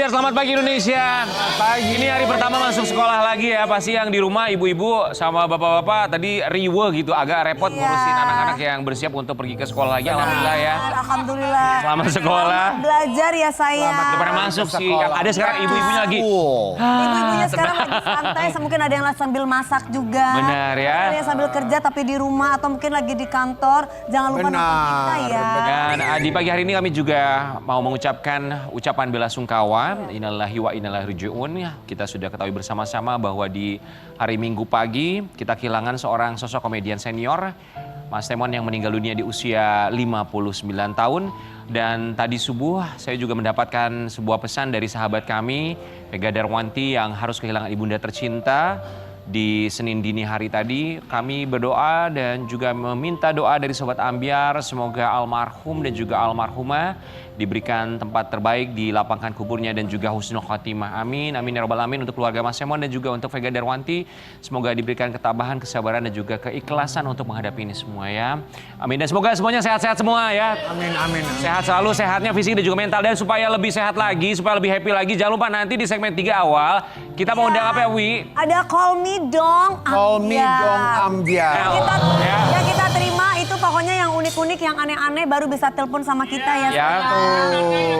Ambiar, selamat pagi Indonesia. Pagi. Ini hari pertama masuk sekolah lagi ya. Pasti yang di rumah ibu-ibu sama bapak-bapak tadi riwe gitu. Agak repot ngurusin anak-anak yang bersiap untuk pergi ke sekolah lagi. Alhamdulillah ya. Alhamdulillah. Selamat sekolah. Selamat belajar ya saya. Udah pada masuk sih. Ada sekarang ibu-ibunya lagi. Ibu-ibunya sekarang lagi santai. Mungkin ada yang sambil masak juga. Benar ya. Ada yang sambil kerja tapi di rumah atau mungkin lagi di kantor. Jangan lupa nonton kita ya. Dan di pagi hari ini kami juga mau mengucapkan ucapan bela sungkawa. Innalillahi wa inna ilaihi raji'un. Kita sudah ketahui bersama-sama bahwa di hari Minggu pagi kita kehilangan seorang sosok komedian senior, Mas Temon, yang meninggal dunia di usia 59 tahun. Dan tadi subuh saya juga mendapatkan sebuah pesan dari sahabat kami, Vega Darwanti, yang harus kehilangan ibunda tercinta. Di Senin dini hari tadi kami berdoa dan juga meminta doa dari Sobat Ambiar. Semoga almarhum dan juga almarhumah diberikan tempat terbaik, dilapangkan kuburnya dan juga husnul khotimah. Amin, amin ya robbal alamin. Untuk keluarga Mas Temon dan juga untuk Vega Darwanti, semoga diberikan ketabahan, kesabaran dan juga keikhlasan untuk menghadapi ini semua ya. Amin, dan semoga semuanya sehat-sehat semua ya. Amin, amin. Sehat selalu, sehatnya fisik dan juga mental. Dan supaya lebih sehat lagi, supaya lebih happy lagi, jangan lupa nanti di segmen 3 awal kita mau undang apa ya, Wi? Ada Call Me Dong Ambiar. Call Me Dong Ambiar. Yang kita terima itu pokoknya yang unik-unik, yang aneh-aneh baru bisa telepon sama kita ya. Ya.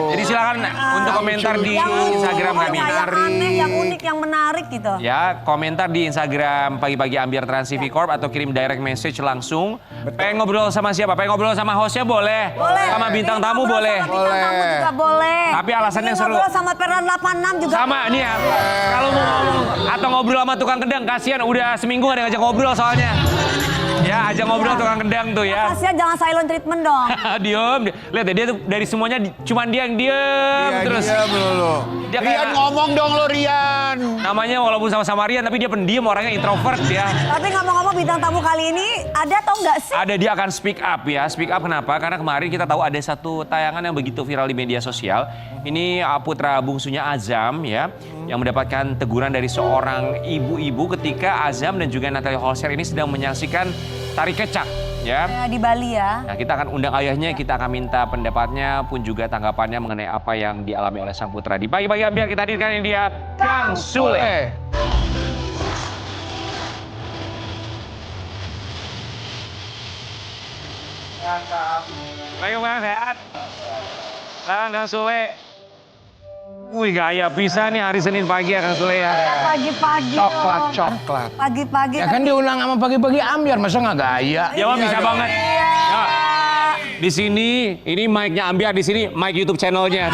Jadi silakan untuk komentar di Instagram kami. Yang aneh, yang unik, yang menarik gitu. Ya, komentar di Instagram Pagi-Pagi Ambiar Trans TV Corp atau kirim direct message langsung. Pengen ngobrol sama siapa? Pengen ngobrol sama hostnya boleh. Boleh. Sama bintang tamu boleh. Sama bintang tamu juga boleh. Tapi alasan yang seru. Ngobrol sama Peran 86 juga. Sama nih ya. Kalau mau ngomong atau ngobrol sama tukang kedang, kasihan udah seminggu gak ada ngajak ngobrol soalnya. Ya, ajak ngobrol tukang kedang tuh ya. Kasihan, jangan silent treatment dong. Diem. Lihat ya, dia tuh dari semuanya cuman dia yang diem terus. Diam lo. Dia Rian kayak- ngomong dong lo Rian. Namanya walaupun sama-sama Rian tapi dia pendiam, orangnya introvert ya. Tapi ngomong-ngomong bintang tamu kali ini ada atau enggak sih? Ada, dia akan speak up ya. Speak up kenapa? Karena kemarin kita tahu ada satu tayangan yang begitu viral di media sosial. Ini putra bungsunya Azam ya, yang mendapatkan teguran dari seorang ibu-ibu ketika Azam dan juga Natalie Holscher ini sedang menyaksikan tari kecak ya. Di Bali ya. Nah, kita akan undang ayahnya, kita akan minta pendapatnya pun juga tanggapannya mengenai apa yang dialami oleh sang putra. Di Pagi-Pagi Ambiar kita hadirkan ini dia, Kang Sule. Baik, Bang, sehat. Kang Sule. Wih, gaya bisa nih hari Senin pagi ya Kang Sule ya. Pagi-pagi Coklat. Pagi-pagi. Ya kan diulang sama Pagi-Pagi Ambiar, masa nggak gaya? Ya, Bang, bisa banget. Ya. Di sini, ini mic-nya Ambiar, di sini mic YouTube channelnya.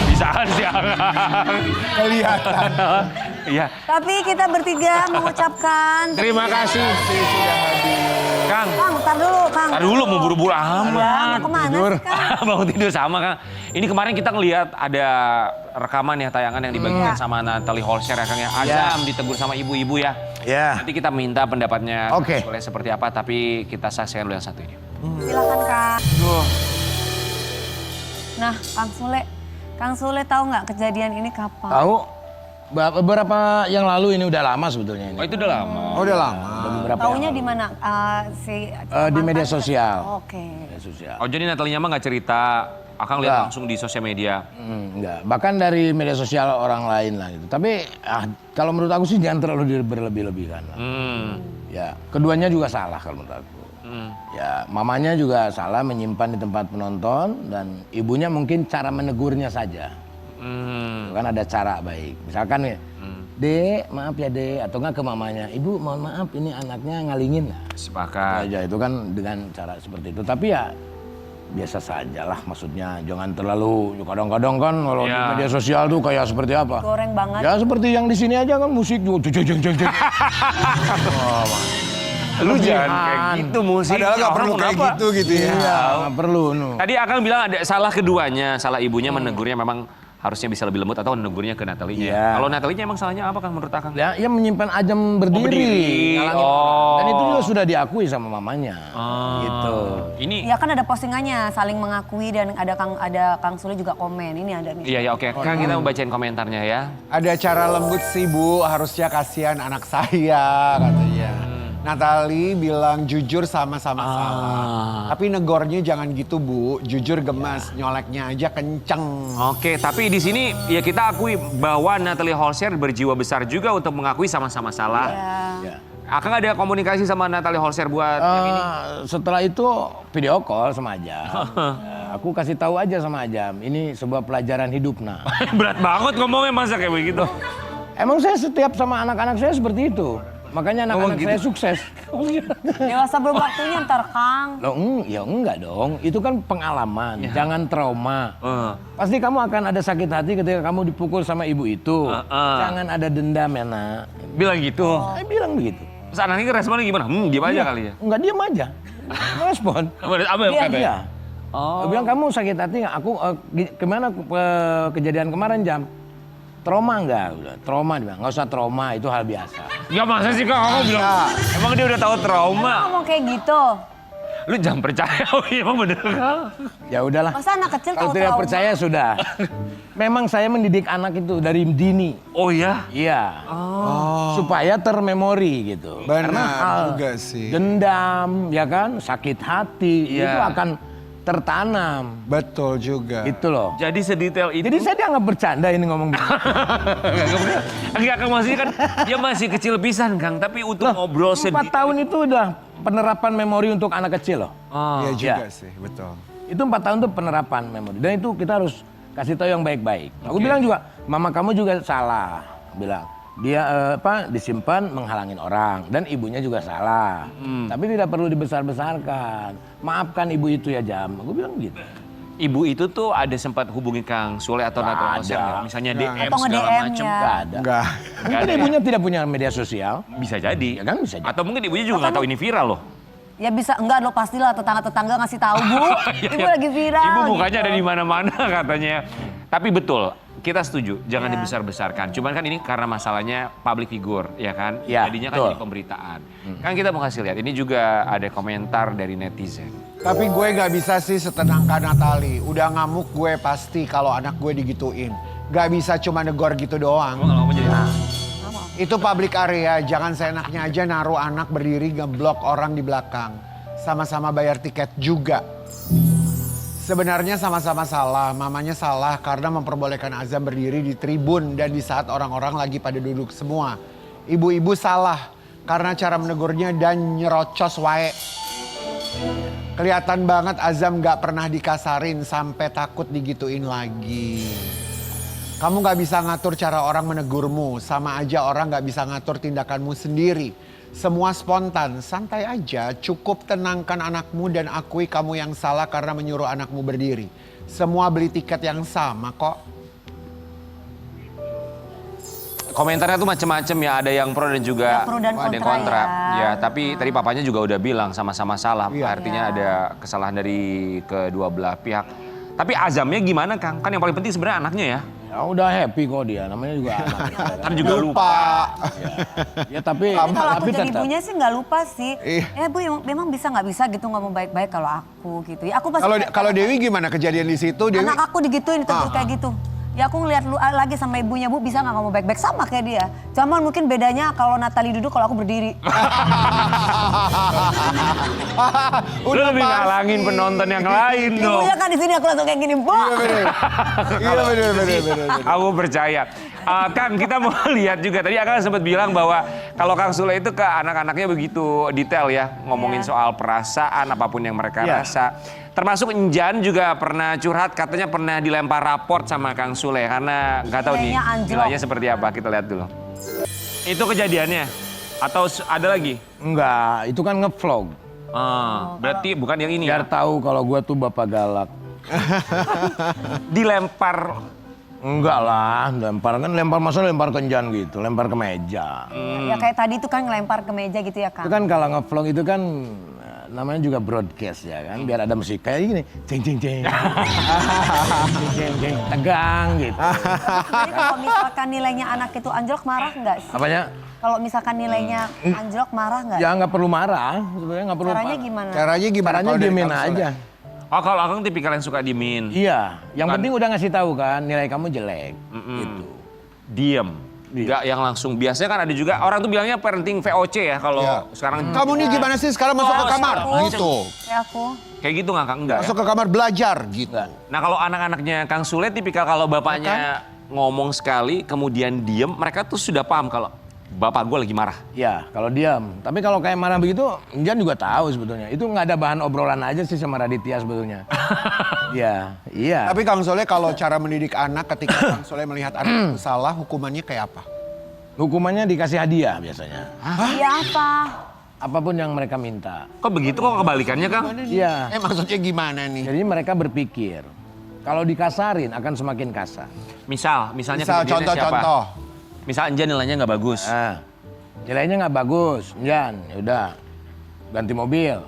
Bisa sih. Kelihatan. Iya. Tapi kita bertiga mengucapkan. Terima kasih. Sudah hadir. Kang. Kang, tar dulu Kang. Tar dulu mau buru-buru amat. Mau kemana sih Kang? Bangun tidur sama Kang. Ini kemarin kita ngelihat ada rekaman ya, tayangan yang dibagikan sama Natalie Holscher ya Kang ya. Azam ditegur sama ibu-ibu ya. Ya. Nanti kita minta pendapatnya Oke. boleh seperti apa, tapi kita saksikan dulu yang satu ini. Silakan Kang. Nah, Kang Sule tahu nggak kejadian ini kapan? Tahu? Beberapa yang lalu ini udah lama sebetulnya ini. Oh, itu udah lama. Oh, udah lama. Beberapa Taunya yang di mana? di media sosial. Oke. Media sosial. Oh, jadi Natalie-nya mah nggak cerita, Akang lihat Enggak. langsung di sosial media. Enggak, bahkan dari media sosial orang lain lah gitu. Tapi kalau menurut aku sih jangan terlalu berlebih-lebihkan lah. Ya, keduanya juga salah kalau menurut aku. Ya, mamanya juga salah menyimpan di tempat penonton dan ibunya mungkin cara menegurnya saja. Kan ada cara baik. Misalkan nih, Dek, maaf ya Dek, atau enggak ke mamanya, Ibu mohon maaf ini anaknya ngalingin. Nah, Sepakat. aja itu kan dengan cara seperti itu. Tapi ya biasa saja lah, maksudnya jangan terlalu, kadang-kadang kan kalau di Ya. media sosial tuh kayak seperti apa? Goreng banget. Ya seperti yang di sini aja kan musik juga jeng. Lu jangan kayak gitu musik. Padahal nggak perlu kayak gitu ya. Iya, nggak perlu. Tadi Akang bilang ada salah keduanya, salah ibunya menegurnya memang harusnya bisa lebih lembut atau menegurnya ke Natalie-nya. Iya. Kalau Natalie-nya emang salahnya apa Kang menurut Akang? Ya, ia menyimpan Azam berdiri. berdiri. ngalangin Oh. orang. Dan itu juga sudah diakui sama mamanya. Gitu. Ini Ya kan ada postingannya saling mengakui dan ada Kang Sule juga komen. Ini ada nih. iya ya oke. Kang kita mau bacain komentarnya ya. Ada cara lembut sih Bu, harusnya kasihan anak saya katanya. Natali bilang jujur sama-sama salah. Tapi negornya jangan gitu Bu, jujur gemas, nyoleknya aja kenceng. Oke, tapi di sini ya kita akui bahwa Natalie Holscher berjiwa besar juga untuk mengakui sama-sama salah. Ya. Akang ada komunikasi sama Natalie Holscher buat yang ini? Setelah itu video call sama Ajam. Aku kasih tahu aja sama Ajam, ini sebuah pelajaran hidup nah. Berat banget ngomongnya masa kayak begitu. Emang saya setiap sama anak-anak saya seperti itu. Makanya anak-anak gitu. saya sukses. Dewasa belum waktunya ntar Kang. Loh, ya enggak dong. Itu kan pengalaman. Jangan trauma. Pasti kamu akan ada sakit hati ketika kamu dipukul sama ibu itu. Jangan ada dendam ya nak. Bilang gitu. Saya bilang begitu. Terus anaknya responnya gimana? Diam aja Iya. kali ya. Enggak, diam aja. Respon. Apa yang katanya? Iya. Dia bilang kamu sakit hati nggak? Aku kemana kejadian kemarin Jam? Trauma enggak? Udah, trauma dia bilang. Nggak usah trauma, itu hal biasa. Ya masa sih Kak, kamu bilang, emang dia udah tahu trauma? Ngomong kayak gitu. Lu jangan percaya, emang bener Kak? Ya udahlah. Masa anak kecil Kalau tahu tidak trauma? percaya sudah. Memang saya mendidik anak itu dari dini. Oh ya? Iya. Supaya termemori gitu. Benar Karena hal juga sih. dendam, ya kan, sakit hati Iya. itu akan tertanam. Betul juga. Itu loh. Jadi sedetail itu? Jadi saya dianggap bercanda ini ngomong begini. Enggak, Kang, maksudnya kan dia masih kecil pisan Kang, tapi untuk ngobrol 4 sedih. tahun itu udah penerapan memori untuk anak kecil loh. Iya juga Ya. sih, betul. Itu 4 tahun itu penerapan memori. Dan itu kita harus kasih tahu yang baik-baik. Aku bilang juga, mama kamu juga salah. Aku bilang, dia disimpan menghalangin orang dan ibunya juga salah. Tapi tidak perlu dibesar-besarkan. Maafkan ibu itu ya Jam. Aku bilang gitu. Ibu itu tuh ada sempat hubungi Kang Sule atau Nggak Natalie ada. Holscher nggak? Misalnya DM Atau segala nge-DM macem. ya. Gak ada. Enggak. Mungkin ada ya? ibunya tidak punya media sosial. Bisa jadi. Ya kan, bisa jadi. Atau mungkin ibunya juga nggak tahu ini viral loh. Ya bisa, enggak lo pastilah tetangga-tetangga ngasih tahu Bu. Ibu lagi viral. Ibu mukanya gitu. ada di mana-mana katanya. Tapi betul, kita setuju, jangan Iya. dibesar-besarkan. Cuman kan ini karena masalahnya public figure, ya kan? Ya, Jadinya kan betul. jadi pemberitaan. Kan kita mau kasih lihat, ini juga ada komentar dari netizen. Tapi gue gak bisa sih setenangkan Natali. Udah ngamuk gue pasti kalau anak gue digituin. Gak bisa cuma negor gitu doang. Gue gak mau jadi Itu public area, jangan seenaknya aja naruh anak berdiri ngeblok orang di belakang. Sama-sama bayar tiket juga. Sebenarnya sama-sama salah, mamanya salah karena memperbolehkan Azam berdiri di tribun dan di saat orang-orang lagi pada duduk semua. Ibu-ibu salah karena cara menegurnya dan nyerocos wae. Kelihatan banget Azam gak pernah dikasarin sampai takut digituin lagi. Kamu gak bisa ngatur cara orang menegurmu, sama aja orang gak bisa ngatur tindakanmu sendiri. Semua spontan, santai aja, cukup tenangkan anakmu dan akui kamu yang salah karena menyuruh anakmu berdiri. Semua beli tiket yang sama kok. Komentarnya tuh macam-macam ya, ada yang pro dan juga Ya, pro dan ada yang kontra kontra. ya. Ya, tapi tadi papanya juga udah bilang sama-sama salah. Iya. Artinya Iya. ada kesalahan dari kedua belah pihak. Tapi Azamnya gimana Kang? Kan yang paling penting sebenarnya anaknya ya. Ya udah happy kok dia, namanya juga anak. Kan juga lupa. Ya tapi Tapi kalau aku tapi jadi tetap. ibunya sih nggak lupa sih. Iya. Bu memang bisa nggak bisa gitu ngomong baik-baik kalau aku gitu. Ya aku pasti Kalau Dewi gimana kejadian di situ? Dewi anak aku digituin ditegur kayak gitu. Ya aku ngeliat lagi sama ibunya, Bu bisa nggak ngomong baik-baik sama kayak dia. Cuman mungkin bedanya kalau Natali duduk kalau aku berdiri. Lu lebih ngalangin penonton yang lain dong. Ibunya kan di sini aku langsung kayak gini, Bu. Iya bener. Aku percaya. Kang, kita mau lihat juga. Tadi Akang sempat bilang bahwa kalau Kang Sule itu ke anak-anaknya begitu detail ya. Ngomongin Iya. soal perasaan, apapun yang mereka Iya. rasa. Termasuk Enjan juga pernah curhat, katanya pernah dilempar raport sama Kang Sule. Karena nggak tahu nih Nilainya anjlok. nilainya seperti apa. Kita lihat dulu. Itu kejadiannya? Atau ada lagi? Enggak, itu kan ngevlog. Berarti bukan yang ini Biar ya? tahu kalau gua tuh bapak galak. Dilempar. Enggak lah, lempar masa lempar kenjan gitu, lempar ke meja. Ya kayak tadi itu kan ngelempar ke meja gitu ya, Itu Kang. kan kalau ngevlog itu kan namanya juga broadcast ya kan, biar ada musik kayak gini, ceng ceng ceng, ceng ceng, tegang gitu. Jadi kalau misalkan nilainya anak itu anjlok marah nggak sih? Apanya? Kalau misalkan nilainya anjlok marah nggak? Ya nggak perlu marah, sebenarnya nggak perlu. Caranya gimana? Caranya gimana? Caranya kalau dari diemin Kang Sule? aja. Oh, kalau Akang tipikal yang suka diemin. Iya, yang Bukan. penting udah ngasih tahu kan nilai kamu jelek. Gitu. Diem. nggak yang langsung. Biasanya kan ada juga orang tuh bilangnya parenting VOC ya kalau Iya. sekarang. Kamu nih gimana sih sekarang masuk ke kamar? Gitu. Ya aku. Kayak gitu nggak Kang? Enggak ya? Masuk ke kamar belajar gitu. Nah kalau anak-anaknya Kang Sule tipikal kalau bapaknya ngomong sekali kemudian diem, mereka tuh sudah paham kalau bapak gue lagi marah. Ya, kalau diam. Tapi kalau kayak marah begitu, Jan juga tahu sebetulnya. Itu nggak ada bahan obrolan aja sih sama Raditya sebetulnya. Iya, iya. Tapi Kang Soleh kalau cara mendidik anak ketika Kang Soleh melihat anak itu salah, hukumannya kayak apa? Hukumannya dikasih hadiah biasanya. Iya apa? Apapun yang mereka minta. Kok begitu kok kebalikannya Kang? Iya. Maksudnya gimana nih? Jadi mereka berpikir, kalau dikasarin akan semakin kasar. Misalnya Misal kejadiannya siapa? contoh-contoh. Misal Anja nilainya nggak bagus. Nah, nilainya nggak bagus, Jan, yaudah ganti mobil.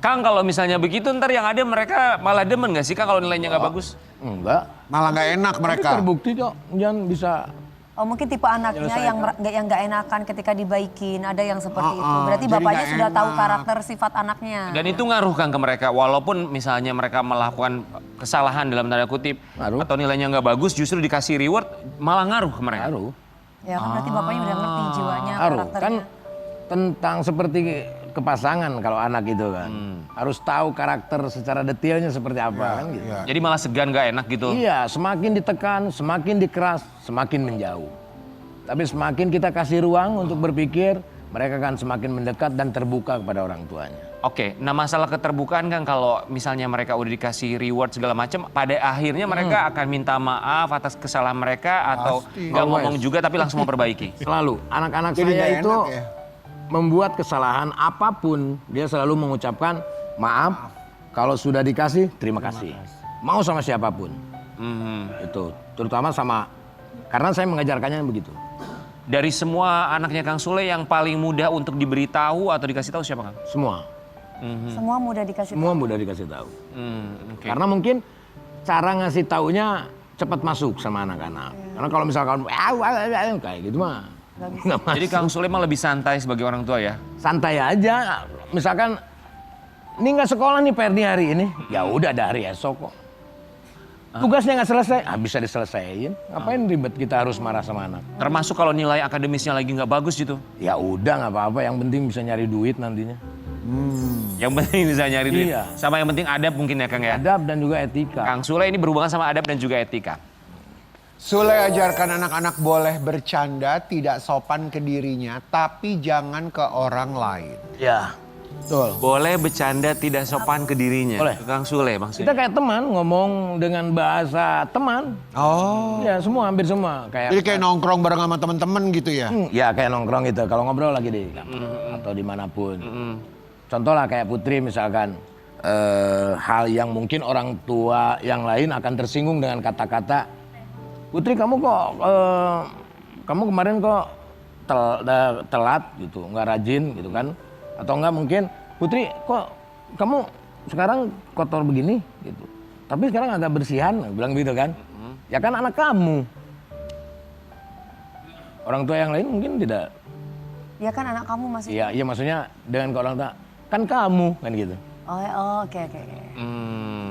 Kang kalau misalnya begitu ntar yang ada mereka malah demen nggak sih Kang kalau nilainya nggak bagus? Enggak. Malah nggak enak Tapi mereka. terbukti kok, Jan bisa. Oh mungkin tipe anaknya yang nggak enakan ketika dibaikin, ada yang seperti itu. Berarti jadi bapaknya nggak sudah tahu enak. karakter sifat anaknya. Dan itu ngaruh Kang ke mereka walaupun misalnya mereka melakukan kesalahan dalam tanda kutip Ngaruh. atau nilainya nggak bagus justru dikasih reward malah ngaruh ke mereka. Ngaruh. Ya kan berarti bapaknya udah ngerti jiwanya, Ngaruh. karakternya. Kan tentang seperti kepasangan kalau anak itu kan. Harus tahu karakter secara detailnya seperti apa kan gitu. Jadi malah segan nggak enak gitu. Iya, semakin ditekan, semakin dikeras, semakin menjauh. Tapi semakin kita kasih ruang untuk berpikir, mereka akan semakin mendekat dan terbuka kepada orang tuanya. Oke, nah masalah keterbukaan kan kalau misalnya mereka udah dikasih reward segala macam, pada akhirnya mereka akan minta maaf atas kesalahan mereka atau Pasti. nggak ngomong juga tapi langsung memperbaiki. Selalu, anak-anak Jadi saya nggak itu enak ya? membuat kesalahan apapun, dia selalu mengucapkan maaf, kalau sudah dikasih, terima kasih. Mau sama siapapun, itu terutama sama, karena saya mengajarkannya begitu. Dari semua anaknya Kang Sule yang paling mudah untuk diberitahu atau dikasih tahu siapa Kang? Semua, Semua mudah dikasih semua mudah dikasih tahu. Oke. Karena mungkin cara ngasih taunya cepat masuk sama anak-anak. Karena kalau misalkan kayak gitu mah nggak masuk. Jadi Kang Sule mah lebih santai sebagai orang tua ya? Santai aja. Misalkan ini nggak sekolah nih Perdi hari ini, ya udah dari esok kok. Tugasnya nggak selesai, bisa diselesaikan. Ngapain ribet kita harus marah sama anak? Termasuk kalau nilai akademisnya lagi nggak bagus gitu. Ya udah nggak apa-apa, yang penting bisa nyari duit nantinya. Yang penting bisa nyari duit. Iya. Sama yang penting adab mungkin ya Kang ya? Adab dan juga etika. Kang Sule ini berhubungan sama adab dan juga etika. Sule ajarkan anak-anak boleh bercanda, tidak sopan ke dirinya, tapi jangan ke orang lain. Ya, betul. Boleh bercanda tidak sopan ke dirinya. Boleh. Ke Kang Sule maksudnya. Kita kayak teman ngomong dengan bahasa teman. Oh. Ya semua, hampir semua. Jadi kayak nongkrong bareng sama teman-teman gitu ya? Ya kayak nongkrong gitu, kalau ngobrol lagi di kamar atau dimanapun. Contoh lah kayak Putri misalkan, hal yang mungkin orang tua yang lain akan tersinggung dengan kata-kata, Putri kamu kok, kamu kemarin kok telat gitu, nggak rajin gitu kan. Atau enggak mungkin, Putri kok kamu sekarang kotor begini gitu. Tapi sekarang agak bersihan, bilang gitu kan. Ya kan anak kamu. Orang tua yang lain mungkin tidak. Ya kan anak kamu masih. Iya maksudnya dengan ke orang tua, kan kamu kan gitu. Oh, oke.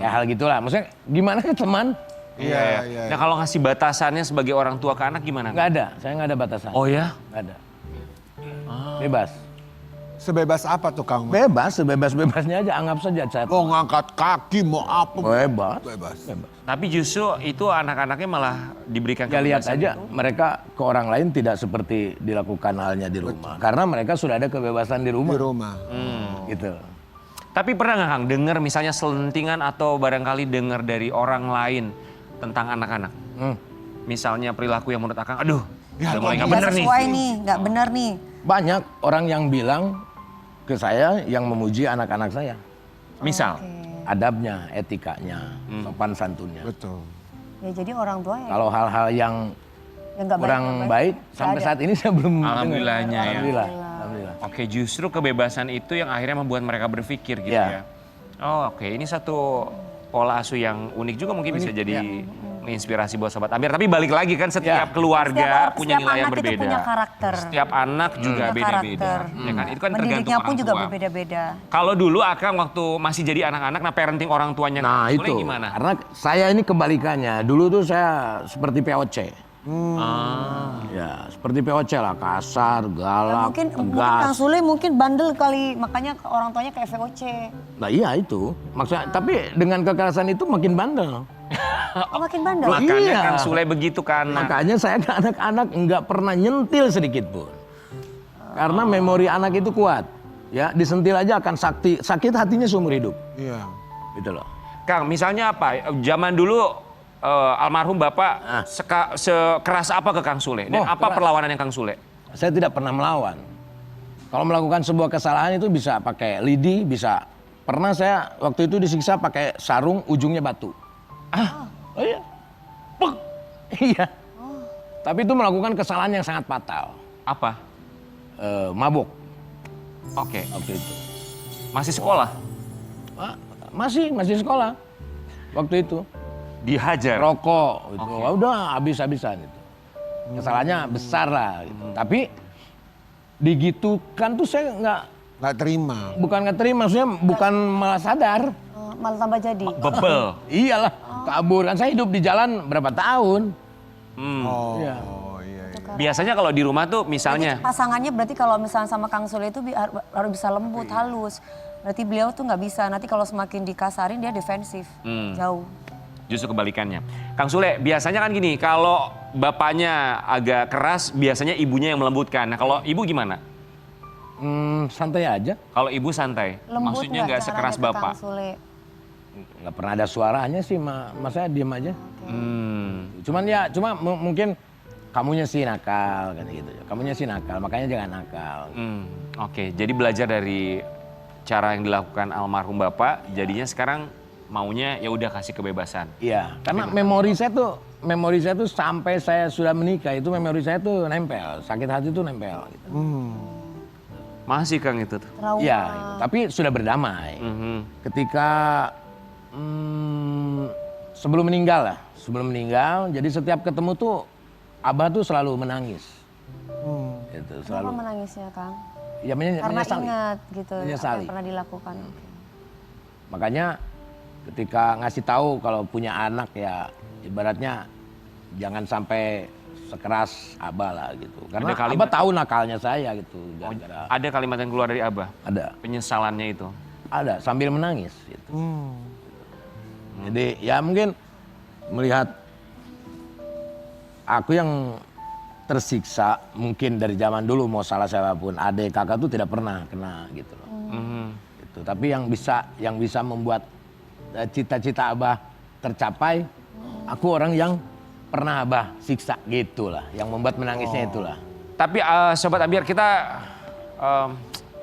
Ya hal gitulah. Maksudnya gimana ke teman? Iya. Nah kalau ngasih batasannya sebagai orang tua ke anak gimana? Nggak ada, saya nggak ada batasan. Oh ya? Nggak ada. Bebas. Sebebas apa tuh Kang? Bebas, sebebas-bebasnya aja, anggap saja chat. Mau ngangkat kaki, mau apa? Bebas. Bebas. Tapi justru itu anak-anaknya malah diberikan Ya lihat kebebasan aja, itu. mereka ke orang lain tidak seperti dilakukan halnya di rumah. Karena mereka sudah ada kebebasan di rumah. Di rumah. Gitu. Tapi pernah nggak Kang dengar misalnya selentingan atau barangkali dengar dari orang lain tentang anak-anak? Misalnya perilaku yang menurut Akang, aduh udah mulai nggak Nggak bener nih. sesuai nih, nggak benar nih. Banyak orang yang bilang ke saya yang memuji anak-anak saya. Misal, Adabnya, etikanya, sopan santunnya. Betul. Ya jadi orang tua ya. Kalau hal-hal yang nggak kurang baik, sampai saat ini saya belum dengar. Alhamdulillahnya ya. Alhamdulillah. Oke, justru kebebasan itu yang akhirnya membuat mereka berpikir gitu Ya. ya. Oh oke, ini satu pola asuh yang unik juga mungkin bisa jadi menginspirasi buat Sobat Amir. Tapi balik lagi kan setiap keluarga punya nilai yang anak itu berbeda. punya karakter. Setiap anak juga Punya beda-beda. karakter. Ya kan? Itu kan tergantung Mendidiknya orang pun juga tua. berbeda-beda. Kalau dulu Akang waktu masih jadi anak-anak, nah parenting orang tuanya Nah Kang Sule itu, gimana? karena saya ini kebalikannya. Dulu tuh saya seperti POC. Ya, seperti POC lah, kasar, galak, Mungkin tegas. Kang Sule mungkin bandel kali, makanya orang tuanya kayak VOC. Nah iya itu, maksudnya. Tapi dengan kekerasan itu makin bandel. Oh, makin bandel. Makanya Iya. Kang Sule begitu kan. Makanya saya ke anak-anak nggak pernah nyentil sedikit pun. Karena memori anak itu kuat. Ya, disentil aja akan sakit hatinya seumur hidup. Iya. Gitu loh. Kang, misalnya apa? Zaman dulu almarhum Bapak sekeras apa ke Kang Sule? Dan Oh, apa keras. perlawanan yang Kang Sule? Saya tidak pernah melawan. Kalau melakukan sebuah kesalahan itu bisa pakai lidi, bisa. Pernah saya waktu itu disiksa pakai sarung ujungnya batu. Oh iya. Puk. Iya. Tapi itu melakukan kesalahan yang sangat fatal. Apa? Mabuk Oke. waktu itu. Masih sekolah? Masih sekolah waktu itu. Dihajar? Rokok gitu. Wah, udah habis-habisan itu. Kesalahannya besar lah gitu. Tapi digitukan tuh saya Nggak terima. bukan nggak terima, maksudnya bukan malah sadar. Malah tambah jadi. Bebel? Iyalah, kabur kan saya hidup di jalan berapa tahun. Oh, Iya. iya. Biasanya kalau di rumah tuh misalnya, Pasangannya berarti kalau misalnya sama Kang Sule itu harus bisa lembut, halus. Berarti beliau tuh nggak bisa. Nanti kalau semakin dikasarin dia defensif, jauh. justru kebalikannya. Kang Sule, biasanya kan gini, kalau bapaknya agak keras, biasanya ibunya yang melembutkan. Nah kalau ibu gimana? Santai aja, Kalau ibu santai? Lembut Maksudnya nggak caranya sekeras ke bapak? Kang Sule? nggak pernah ada suaranya sih, mas saya diem aja. Cuman ya, mungkin kamunya sih nakal kan gitu. Kamunya sih nakal, makanya jangan nakal. Oke, jadi belajar dari cara yang dilakukan almarhum bapak, jadinya sekarang maunya ya udah kasih kebebasan. Iya, karena memori saya tuh sampai saya sudah menikah itu memori saya tuh nempel, sakit hati tuh nempel. Gitu. Masih Kang itu tuh? Trauma. Iya, tapi sudah berdamai. Ketika sebelum meninggal, jadi setiap ketemu tuh Abah tuh selalu menangis. Itu Kenapa selalu. menangisnya Kang? Ya Karena menyesali. ingat gitu apa Menyesali. yang pernah dilakukan. Makanya ketika ngasih tahu kalau punya anak ya ibaratnya jangan sampai sekeras Abah lah gitu. Karena Ada kalimat- Abah tahu nakalnya saya gitu. gara-gara Ada kalimat yang keluar dari Abah, ada, penyesalannya itu. ada sambil menangis gitu. Jadi ya mungkin melihat aku yang tersiksa mungkin dari zaman dulu mau salah siapapun, adik kakak tuh tidak pernah kena gitu loh. Gitu. Tapi yang bisa membuat cita-cita Abah tercapai, aku orang yang pernah Abah siksa gitulah, yang membuat menangisnya itulah. Tapi Sobat Ambiar, kita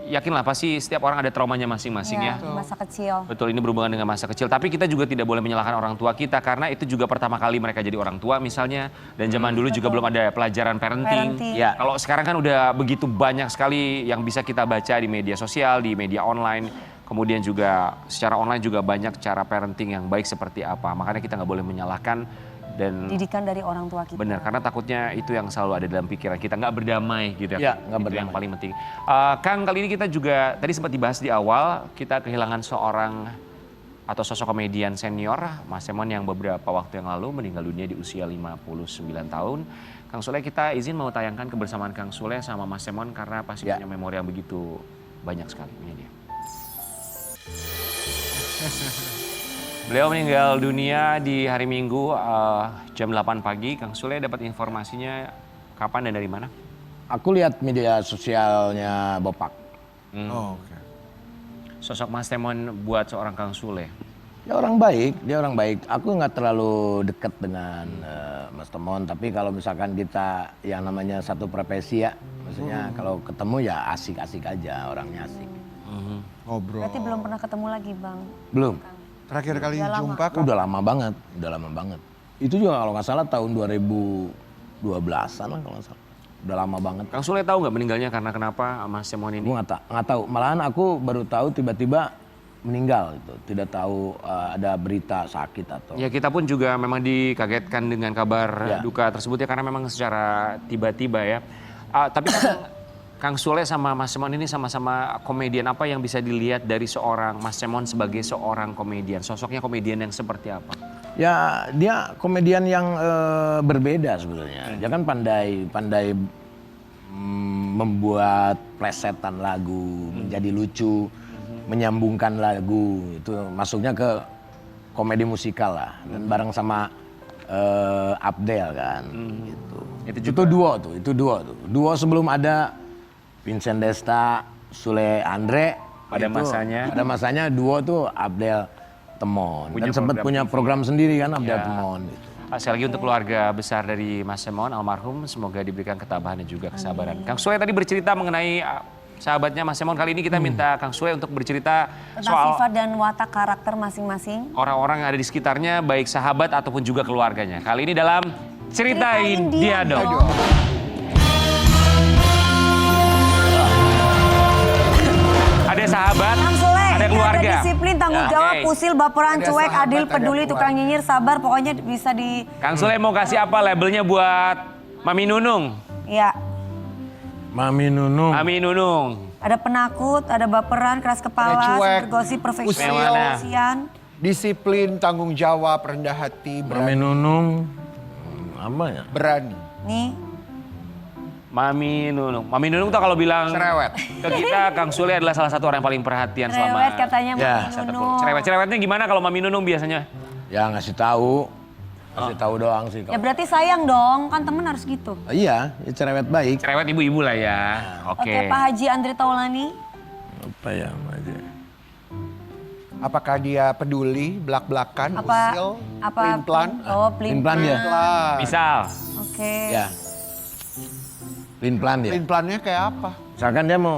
yakinlah pasti setiap orang ada traumanya masing-masing ya. Di masa kecil. Betul, ini berhubungan dengan masa kecil. Tapi kita juga tidak boleh menyalahkan orang tua kita karena itu juga pertama kali mereka jadi orang tua misalnya. Dan zaman dulu juga belum ada pelajaran parenting. Parenting. Ya, kalau sekarang kan udah begitu banyak sekali yang bisa kita baca di media sosial, di media online. Kemudian juga secara online juga banyak cara parenting yang baik seperti apa. Makanya kita nggak boleh menyalahkan dan Didikan dari orang tua kita. benar, karena takutnya itu yang selalu ada dalam pikiran kita, nggak berdamai gitu ya. Iya, nggak Itu berdamai. yang paling penting. Kang, kali ini kita juga tadi sempat dibahas di awal, kita kehilangan seorang atau sosok komedian senior, Mas Semon, yang beberapa waktu yang lalu meninggal dunia di usia 59 tahun. Kang Sule, kita izin mau tayangkan kebersamaan Kang Sule sama Mas Semon karena pasti Ya. punya memori yang begitu banyak sekali. Ini dia. Beliau meninggal dunia di hari Minggu jam 8 pagi. Kang Sule dapat informasinya kapan dan dari mana? Aku lihat media sosialnya Bopak. Oh, oke. Sosok Mas Temon buat seorang Kang Sule. Dia orang baik. Aku nggak terlalu dekat dengan Mas Temon, tapi kalau misalkan kita yang namanya satu profesi ya, maksudnya kalau ketemu ya asik-asik aja, orangnya asik. Ngobrol. Berarti belum pernah ketemu lagi Bang. Belum, Terakhir kali jumpa udah lama banget. Itu juga kalau nggak salah tahun 2012-an lah kalau nggak salah. Udah lama banget. Kang Sule tahu nggak meninggalnya karena kenapa Mas Temon ini? Gue nggak tahu. Malahan aku baru tahu tiba-tiba meninggal gitu. Tidak tahu ada berita sakit atau. Ya kita pun juga memang dikagetkan dengan kabar Ya. duka tersebut ya karena memang secara tiba-tiba ya. Tapi Kang Sule sama Mas Temon ini sama-sama komedian, apa yang bisa dilihat dari seorang Mas Temon sebagai seorang komedian? Sosoknya komedian yang seperti apa? Ya dia komedian yang berbeda sebetulnya. Dia kan pandai membuat plesetan lagu menjadi lucu, menyambungkan lagu itu masuknya ke komedi musikal lah. Dan bareng sama Abdel kan, gitu. Itu duo tuh. Duo sebelum ada Vincent Desta, Sule Andre. Pada masanya duo tuh Abdel Temon. Punya Dan sempat program punya TV. program sendiri kan Abdel Ya. Temon. Gitu. Sekali lagi untuk keluarga besar dari Mas Semon almarhum, semoga diberikan ketabahan dan juga kesabaran. Kang Sue tadi bercerita mengenai sahabatnya Mas Semon. Kali ini kita minta Kang Sue untuk bercerita Tentang soal sifat dan watak karakter masing-masing. orang-orang yang ada di sekitarnya, baik sahabat ataupun juga keluarganya. Kali ini dalam Ceritain Dia Dong. Ada sahabat, Kang Sule, ada ini keluarga. ada disiplin, tanggung jawab, Oke. usil, baperan, Ada cuek, sahabat, adil, ada peduli, keluarga. tukang nyinyir, sabar, pokoknya bisa di... Kang Sule mau kasih apa labelnya buat Mami Nunung? Ya, Mami Nunung. Mami Nunung. ada penakut, ada baperan, keras kepala, Ada cuek, bergosip, usil. perfeksionisian. Disiplin, tanggung jawab, rendah hati, Mami Nunung. Apa ya? berani. Nih, Mami Nunung. Mami Nunung tuh kalau bilang Cerewet. ke kita, Kang Sule adalah salah satu orang yang paling perhatian selama cerewet katanya Ya. Mami Nunung. Cerewet-cerewetnya gimana kalau Mami Nunung biasanya? Ya ngasih tahu. Ngasih tahu doang sih. Ya berarti sayang dong, kan temen harus gitu. Iya, ya cerewet baik. Cerewet ibu-ibu lah ya. Oke, Oke. Pak Haji Andre Taulani. Apa ya, aja. Apakah dia peduli, belak-belakan, Apa? usil, Apa? pelin-pelan? Oh, Pelin-pelan dia. Pelin-pelan. Misal, Oke. Ya. Pelin-pelan dia. Pelin-pelannya kayak apa? Misalkan dia mau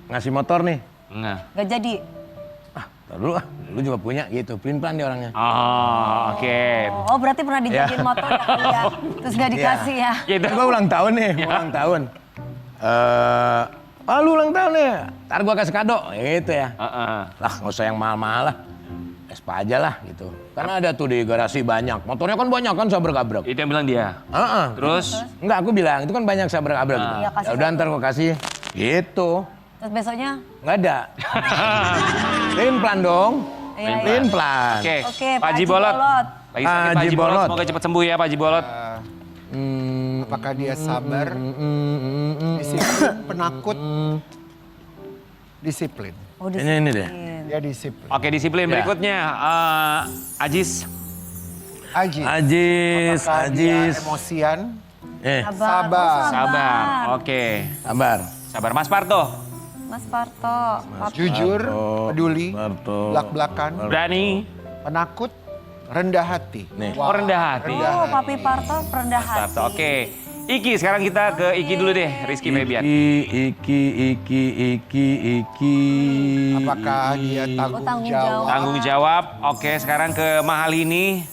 ngasih motor nih. nah. Gak jadi. Tar dulu ah, lu juga punya gitu. Pelin-pelan dia orangnya. Oh, oke. Oh, berarti pernah dijadiin motor ya, iya. Terus gak dikasih ya. Gitu. Gue ulang tahun nih, ulang tahun. Lu ulang tahun ya? Ntar gue kasih kado, gitu ya. Heeh. Lah nggak usah yang mahal-mahal lah. Vespa aja lah gitu. Karena ada tuh di garasi banyak. Motornya kan banyak kan sabrak-abrak. Itu yang bilang dia. Heeh. Terus, Enggak, aku bilang itu kan banyak sabrak-abrak gitu. Iya, kasih Ya udah ntar gue kasih. Gitu. Terus besoknya, Nggak ada. Pelin-pelan dong. Iya, iya. Pelin-pelan. oke. Oke, Pak Haji Bolot. Lagi sakit Pak Pak Haji Haji Bolot. Bolot. Semoga cepat sembuh ya Pak Haji Bolot. Apakah dia sabar, disiplin, penakut, disiplin. oh, Ini deh. Dia disiplin. Oke, disiplin Ya. berikutnya. Ajis. Aji. Ajis, Apakah dia Ajis. emosian, Sabar. Sabar. Sabar. Oke. Sabar. Sabar. Mas Parto. Mas Parto. jujur, Parto, peduli, Parto. belak-belakan, Berani. penakut, rendah hati. Nih. Oh, rendah hati. Oh, Papi Parto rendah Mas hati. Parto. Oke. Iki, sekarang kita ke Iki dulu deh. Rizky Febian. Iki. Apakah dia tanggung tanggung jawab? jawab. Tanggung jawab. Oke, sekarang ke Mahalini.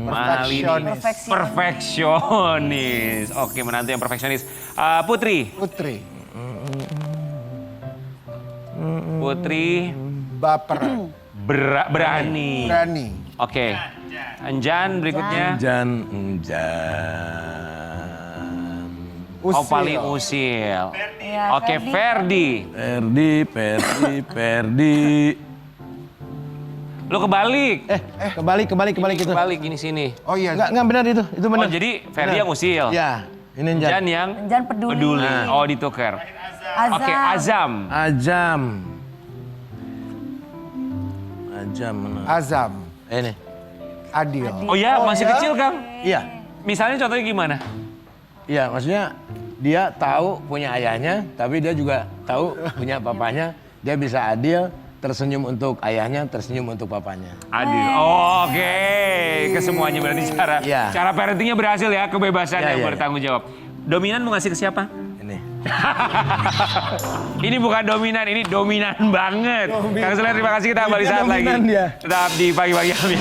Mahalini. Perfeksionis. Perfeksionis. Oke, menantu yang perfeksionis. Putri. Putri, Putri baperan, berani. berani, Oke. Anjan berikutnya. Jan. Oh, usil, paling usil. Iya, Oke, Ferdi. Perdi. Lu kebalik. Kebalik gitu. Kebalik gini sini. Oh iya, Enggak benar itu Oh, benar. jadi Ferdi yang usil. Ya, ini Jan Jan. yang Jan peduli. Oh, ditukar. Azam. Oke, Azam. Ajam mana? Azam, Ini. adil. Oh ya, masih kecil, Kang. Iya. Misalnya contohnya gimana? Iya, maksudnya dia tahu punya ayahnya, tapi dia juga tahu punya papanya. Dia bisa adil, tersenyum untuk ayahnya, tersenyum untuk papanya. Adil. Oh, oke. Kesemuanya berarti cara Iya. cara parentingnya berhasil ya, kebebasan Iya, yang iya, bertanggung jawab. Dominan mau ngasih ke siapa? Ini. Ini bukan dominan, ini dominan banget. Kang Sule, terima kasih, kita kembali Dia saat lagi. dominan dia. Tetap di pagi-pagi kami.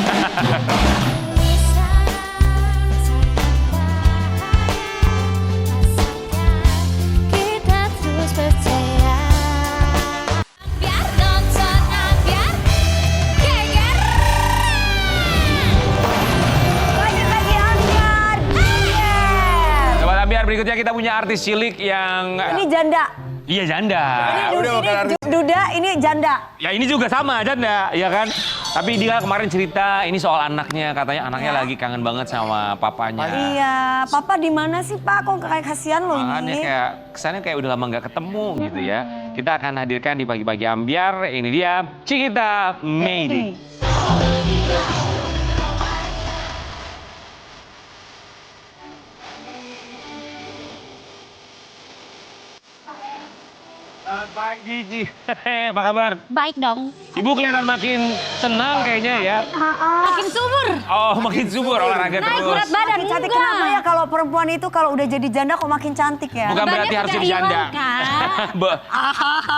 Kita terus percaya. Biar nonton, biar geger. Lanjut lagi Ambiar. Iya. Sobat Ambiar, berikutnya kita punya artis cilik yang Ini janda. Iya janda. Duda ini janda. Ya ini juga sama janda, ya kan? Tapi dia kemarin cerita ini soal anaknya, katanya anaknya lagi kangen banget sama papanya. Iya, papa di mana sih Pak? Kok kayak kasihan loh Makanya ini. kayak kesannya kayak udah lama nggak ketemu gitu ya. Kita akan hadirkan di pagi-pagi ambiar. Ini dia Cikita Medi. Selamat pagi, Ci. Apa kabar? Baik dong. Ibu kelihatan makin senang kayaknya ya. Makin subur. Oh, makin subur olahraga Naik terus. berat badan. Cantik Enggak. kenapa ya kalau perempuan itu kalau udah jadi janda kok makin cantik ya? Bukan Bebannya berarti harus sudah jadi janda. hilang, Kak.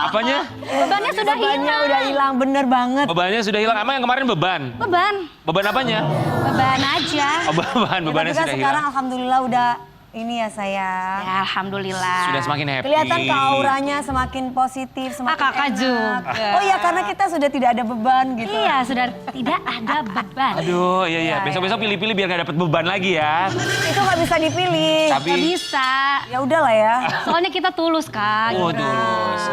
Apanya? Bebannya sudah Bebannya hilang. udah hilang, bener banget. Bebannya sudah hilang. Emang yang kemarin beban? Beban. Beban apanya? Beban aja. Oh, bebannya Tapi kan sudah sekarang hilang. alhamdulillah udah ini ya sayang. Ya, alhamdulillah. Sudah semakin happy. Kelihatan ke auranya semakin positif, semakin Kakak enak. juga. Oh iya karena kita sudah tidak ada beban gitu. Iya, sudah tidak ada beban. Aduh, iya. Besok-besok pilih-pilih biar nggak dapet beban lagi ya. Itu nggak bisa dipilih. Tapi, Gak bisa. Ya udahlah ya. Soalnya kita tulus, Kak. oh tulus.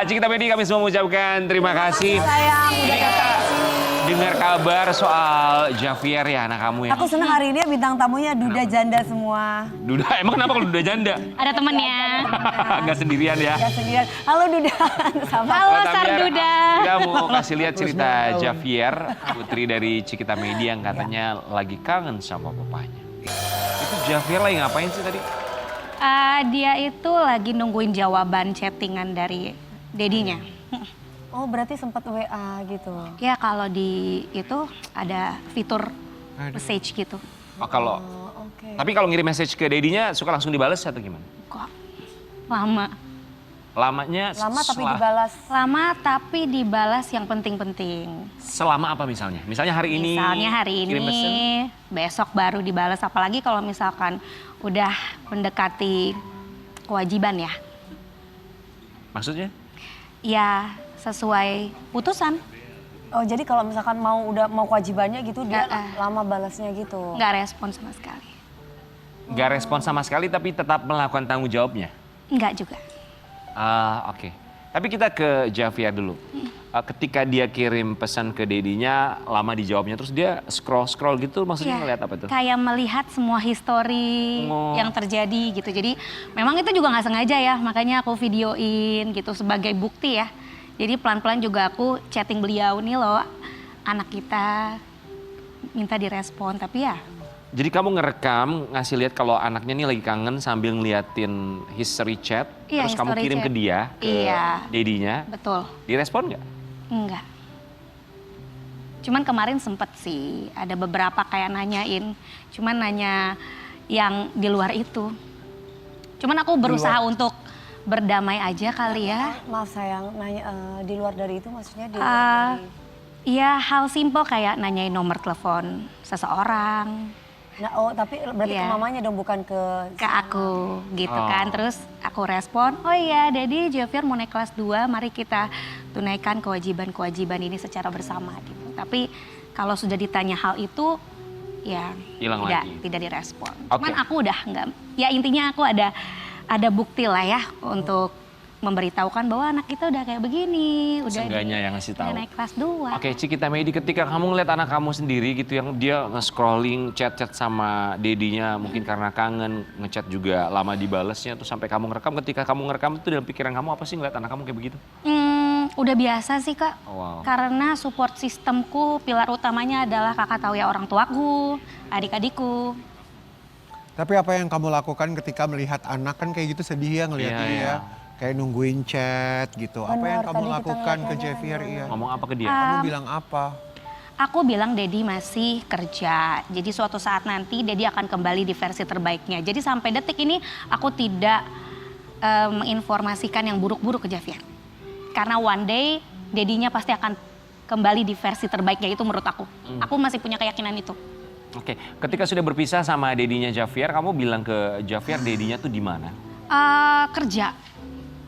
Cikita Medi kami semua mengucapkan terima kasih. Sayang, udah Ini kita dengar kabar soal Javier ya anak kamu ya. Aku senang hari ini bintang tamunya Duda janda semua. Duda, emang kenapa kalau Duda janda? Ada temennya. Gak sendirian ya. Gak sendirian. Halo Duda. Sama. Halo, Buat Ambiar, Sarduda. Kita mau kasih lihat cerita Javier, putri dari Cikita Medi yang katanya lagi kangen sama papanya. Itu Javier lagi ngapain sih tadi? Dia itu lagi nungguin jawaban chattingan dari dedinya. Oh berarti sempat WA gitu. Ya kalau di itu ada fitur message gitu. Oh, kalau Oh, oke. tapi kalau ngirim message ke dedinya suka langsung dibales atau gimana? Kok lama? Lamanya Lama tapi dibalas. Lama tapi dibalas yang penting-penting. Selama apa misalnya? Misalnya hari ini. Misalnya hari kirim pesan. ini, besok baru dibalas. Apalagi kalau misalkan udah mendekati kewajiban ya. Maksudnya? Ya sesuai putusan. Oh jadi kalau misalkan udah mau kewajibannya gitu dia Nggak, lama balasnya gitu. Nggak respon sama sekali. Nggak respon sama sekali tapi tetap melakukan tanggung jawabnya? Nggak juga. Oke. Tapi kita ke Javier dulu. Ketika dia kirim pesan ke dedinya, lama dijawabnya. Terus dia scroll gitu, maksudnya Iya, ngeliat apa tuh? kayak melihat semua histori Oh. yang terjadi gitu. Jadi memang itu juga nggak sengaja ya, makanya aku videoin gitu sebagai bukti ya. Jadi pelan-pelan juga aku chatting beliau nih loh, anak kita minta direspon, tapi ya Jadi kamu ngerekam, ngasih lihat kalau anaknya nih lagi kangen sambil ngeliatin history chat, Iya, terus kamu history kirim chat. ke dia, ke Iya. dedinya, betul, direspon nggak? enggak. Cuman kemarin sempet sih, ada beberapa kayak nanyain, cuman nanya yang di luar itu. Cuman aku berusaha untuk berdamai aja kali ya. Maaf sayang, nanya di luar dari itu maksudnya di luar Ah, dari... Iya hal simpel kayak nanyain nomor telepon seseorang Nah, oh tapi berarti Iya. ke mamanya dong bukan ke... ke aku gitu Oh. kan. Terus aku respon, oh iya Dedi Javier mau naik kelas 2, mari kita tunaikan kewajiban-kewajiban ini secara bersama gitu. Tapi kalau sudah ditanya hal itu ya Hilang lagi. tidak direspon. Oke. Cuman aku udah enggak, ya intinya aku ada bukti lah ya untuk memberitahukan bahwa anak kita udah kayak begini, udah Seenggaknya yang ngasih tahu. udah naik kelas 2. Oke, Cikita Medi, ketika kamu ngeliat anak kamu sendiri gitu yang dia nge-scrolling chat-chat sama dedinya mungkin karena kangen, ngechat juga lama dibalesnya tuh sampai kamu ngerekam, ketika kamu ngerekam itu dalam pikiran kamu apa sih ngeliat anak kamu kayak begitu? Udah biasa sih Kak, Oh, wow. karena support sistemku pilar utamanya adalah kakak tahu ya orang tuaku, adik-adikku. Tapi apa yang kamu lakukan ketika melihat anak kan kayak gitu sedih ya ngelihatnya Iya, ya. Kayak nungguin chat gitu. Apa Benar, yang tadi kamu kita lakukan ke ngeliatnya Javier ada. iya? Ngomong apa ke dia? Kamu bilang apa? Aku bilang Dedi masih kerja, jadi suatu saat nanti Dedi akan kembali di versi terbaiknya. Jadi sampai detik ini aku tidak menginformasikan yang buruk-buruk ke Javier. Karena one day Dedinya pasti akan kembali di versi terbaiknya, itu menurut aku. Aku masih punya keyakinan itu. Oke, ketika sudah berpisah sama dedinya Javier, kamu bilang ke Javier dedinya tuh di mana? Kerja,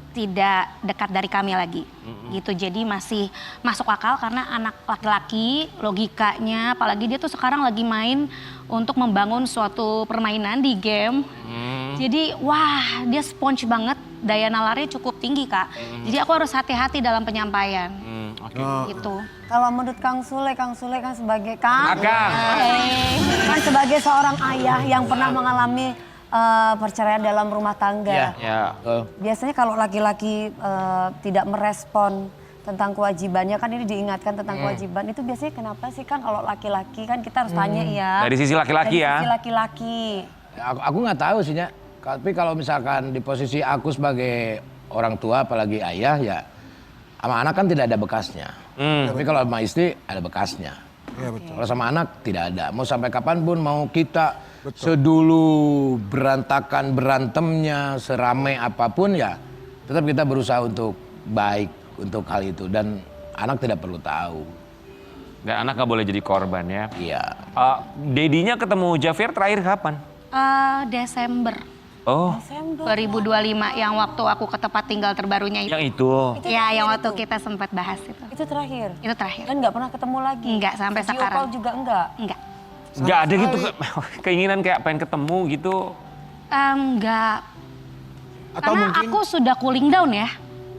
tidak dekat dari kami lagi gitu. Jadi masih masuk akal karena anak laki-laki logikanya, apalagi dia tuh sekarang lagi main untuk membangun suatu permainan di game. Jadi wah dia sponge banget, daya nalarnya cukup tinggi Kak. Jadi aku harus hati-hati dalam penyampaian. Oke. Gitu. Kalau menurut Kang Sule kan sebagai Akang. kan sebagai seorang ayah yang pernah mengalami perceraian dalam rumah tangga. Ya. Biasanya kalau laki-laki tidak merespon tentang kewajibannya, kan ini diingatkan tentang kewajiban, itu biasanya kenapa sih Kang kalau laki-laki, kan kita harus tanya ya. Dari sisi laki-laki Dari ya. sisi laki-laki. Aku nggak tahu sih, Nya. Tapi kalau misalkan di posisi aku sebagai orang tua, apalagi ayah, ya sama anak kan tidak ada bekasnya. Tapi kalau sama istri ada bekasnya. Iya betul. Kalau sama anak tidak ada. Mau sampai kapanpun, mau kita sedulu berantakan berantemnya, seramai apapun ya, tetap kita berusaha untuk baik untuk hal itu. Dan anak tidak perlu tahu. Dan anak nggak boleh jadi korban ya. Iya. Dedinya ketemu Javier terakhir kapan? Desember Oh, 2025 yang waktu aku ke tempat tinggal terbarunya itu. yang itu. Ya, yang waktu kita sempat bahas itu. Itu terakhir. Itu terakhir. Dan nggak pernah ketemu lagi. Enggak, sampai Video sekarang. call juga enggak. Enggak. Nggak ada gitu keinginan kayak pengen ketemu gitu. Enggak. Atau Karena mungkin aku sudah cooling down ya.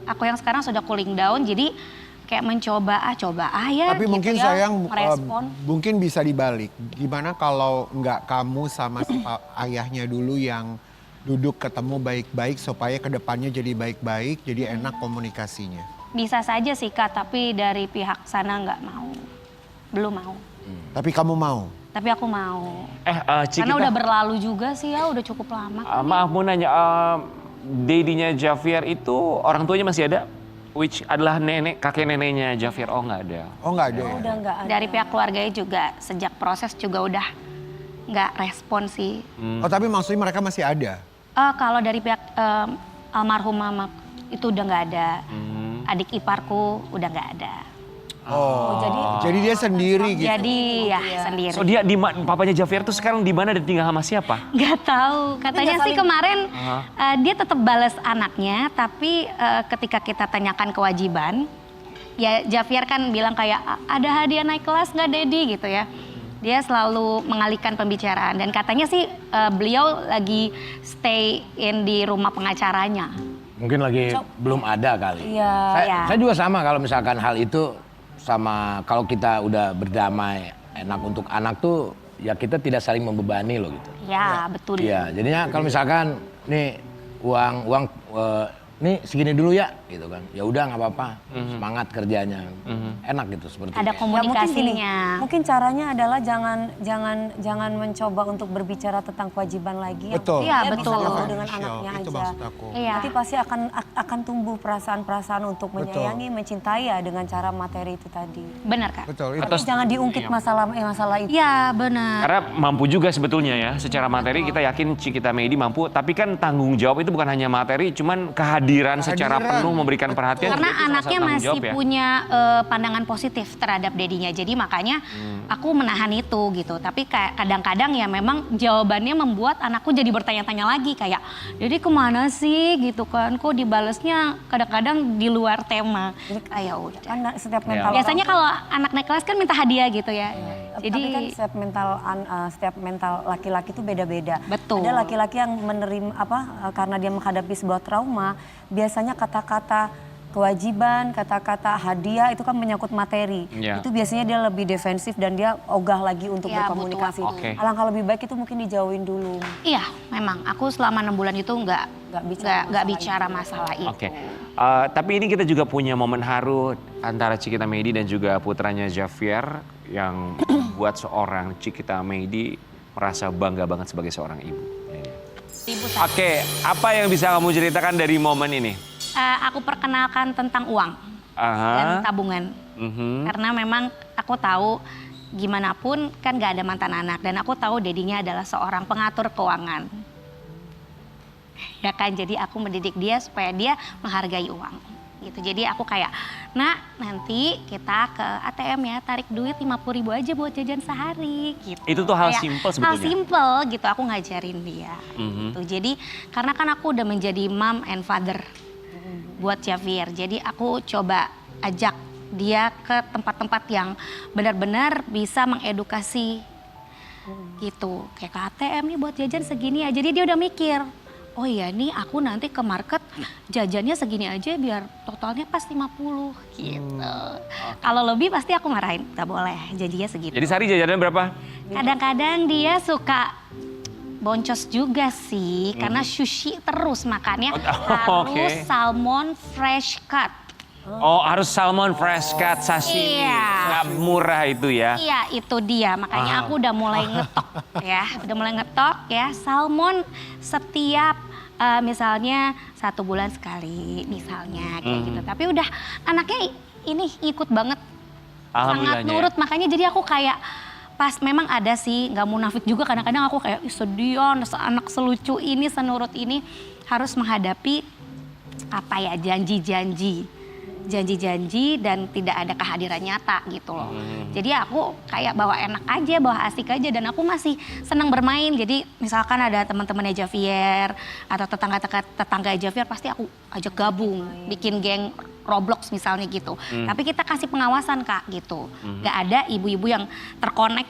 Aku yang sekarang sudah cooling down, jadi kayak coba ya. tapi gitu mungkin ya, sayang merespon. mungkin bisa dibalik. Gimana kalau nggak kamu sama ayahnya dulu yang duduk ketemu baik-baik supaya kedepannya jadi baik-baik, jadi enak komunikasinya. Bisa saja sih Kak, tapi dari pihak sana nggak mau. Belum mau. Tapi kamu mau? Tapi aku mau. Cikita. Karena udah berlalu juga sih ya, udah cukup lama. Maaf mau nanya, dedinya Javier itu orang tuanya masih ada? Which adalah kakek neneknya Javier? Oh nggak ada. Oh nggak ada ya? Udah enggak ada. Dari pihak keluarganya juga sejak proses juga udah nggak respon sih. Oh tapi maksudnya mereka masih ada? Kalau dari pihak almarhum mama itu udah nggak ada. Adik iparku udah nggak ada. Oh, jadi dia sendiri gitu? Jadi ya sendiri. So dia papanya Javier tuh sekarang di mana dan tinggal sama siapa? Nggak tahu. Katanya sih kemarin dia tetap balas anaknya, tapi ketika kita tanyakan kewajiban, ya Javier kan bilang kayak ada hadiah naik kelas nggak Dedi gitu ya. Dia selalu mengalihkan pembicaraan dan katanya sih beliau lagi stay in di rumah pengacaranya. Mungkin lagi belum ada kali. Iya. Saya juga sama kalau misalkan hal itu, sama kalau kita udah berdamai, enak untuk anak tuh ya kita tidak saling membebani loh gitu. Ya, betul. Iya, jadinya kalau misalkan nih uang nih segini dulu ya gitu kan. Ya udah nggak apa-apa. Semangat kerjanya. Enak gitu seperti Ada itu. komunikasinya. Mungkin caranya adalah jangan mencoba untuk berbicara tentang kewajiban lagi. Betul. Iya, Dia betul. bisa ngobrol dengan Michelle, anaknya itu aja. maksud aku. Iya. Nanti pasti akan tumbuh perasaan-perasaan untuk menyayangi, mencintai ya dengan cara materi itu tadi. Benar Kak. Betul. Tapi jangan diungkit masalah itu. Iya, benar. Karena mampu juga sebetulnya ya, secara materi kita yakin Cikita Medi mampu, tapi kan tanggung jawab itu bukan hanya materi, cuman kehadiran secara penuh memberikan perhatian. Karena itu salah anaknya satu tanggung masih jawab ya. punya pandangan positif terhadap dedinya. Jadi makanya aku menahan itu gitu. Tapi kadang-kadang ya memang jawabannya membuat anakku jadi bertanya-tanya lagi. Kayak, Dedi kemana sih gitu kan. Kok dibalesnya kadang-kadang di luar tema. Ya udah. Kan setiap mental Biasanya kalau anak naik kelas kan minta hadiah gitu ya. Tapi kan Jadi setiap mental laki-laki itu beda-beda. Betul. Ada laki-laki yang menerima karena dia menghadapi sebuah trauma, biasanya kata-kata kewajiban, kata-kata hadiah itu kan menyangkut materi. Iya. Itu biasanya dia lebih defensif dan dia ogah lagi untuk Ya, berkomunikasi. butuh waktu. Oke. Alangkah lebih baik itu mungkin dijauhin dulu. iya memang aku selama 6 bulan itu nggak bicara masalah itu. Oke. Tapi ini kita juga punya momen haru antara Cikita Medi dan juga putranya Javier yang buat seorang Cikita Medi merasa bangga banget sebagai seorang ibu. Oke, apa yang bisa kamu ceritakan dari momen ini? Aku perkenalkan tentang uang dan tabungan. Karena memang aku tahu gimana pun kan gak ada mantan anak. Dan aku tahu dedinya adalah seorang pengatur keuangan. Ya kan, jadi aku mendidik dia supaya dia menghargai uang. Gitu. Jadi aku kayak, nak nanti kita ke ATM ya, tarik duit 50.000 aja buat jajan sehari. Gitu. Itu tuh hal Kayak simpel sebetulnya. Hal simpel gitu, aku ngajarin dia. Gitu. Jadi karena kan aku udah menjadi mom and father buat Javier. Jadi aku coba ajak dia ke tempat-tempat yang benar-benar bisa mengedukasi gitu. Kayak ke ATM nih buat jajan segini ya. Jadi dia udah mikir, oh iya nih aku nanti ke market jajannya segini aja biar totalnya pas 50 gitu. Kalau lebih pasti aku marahin, gak boleh janjinya segitu. Jadi sehari jajanan berapa? Kadang-kadang dia suka boncos juga sih, karena sushi terus makannya harus oke. salmon fresh cut. Oh harus salmon fresh cut sashimi. Iya. Nggak murah itu ya. Iya itu dia, makanya aku udah mulai ngetok ya. Udah mulai ngetok ya, salmon setiap misalnya 1 bulan sekali misalnya kayak gitu. Tapi udah anaknya ini ikut banget. Sangat Alhamdulillahnya ya. nurut, makanya jadi aku kayak pas memang ada sih, nggak munafik juga kadang-kadang aku kayak "Ih, sedih ya, anak selucu ini, senurut ini harus menghadapi apa ya janji-janji dan tidak ada kehadiran nyata gitu loh. Jadi aku kayak bawa enak aja, bawa asik aja dan aku masih senang bermain. Jadi misalkan ada teman-temannya Javier atau tetangga Javier pasti aku ajak gabung, bikin geng Roblox misalnya gitu. Tapi kita kasih pengawasan Kak gitu. Gak ada ibu-ibu yang terkonek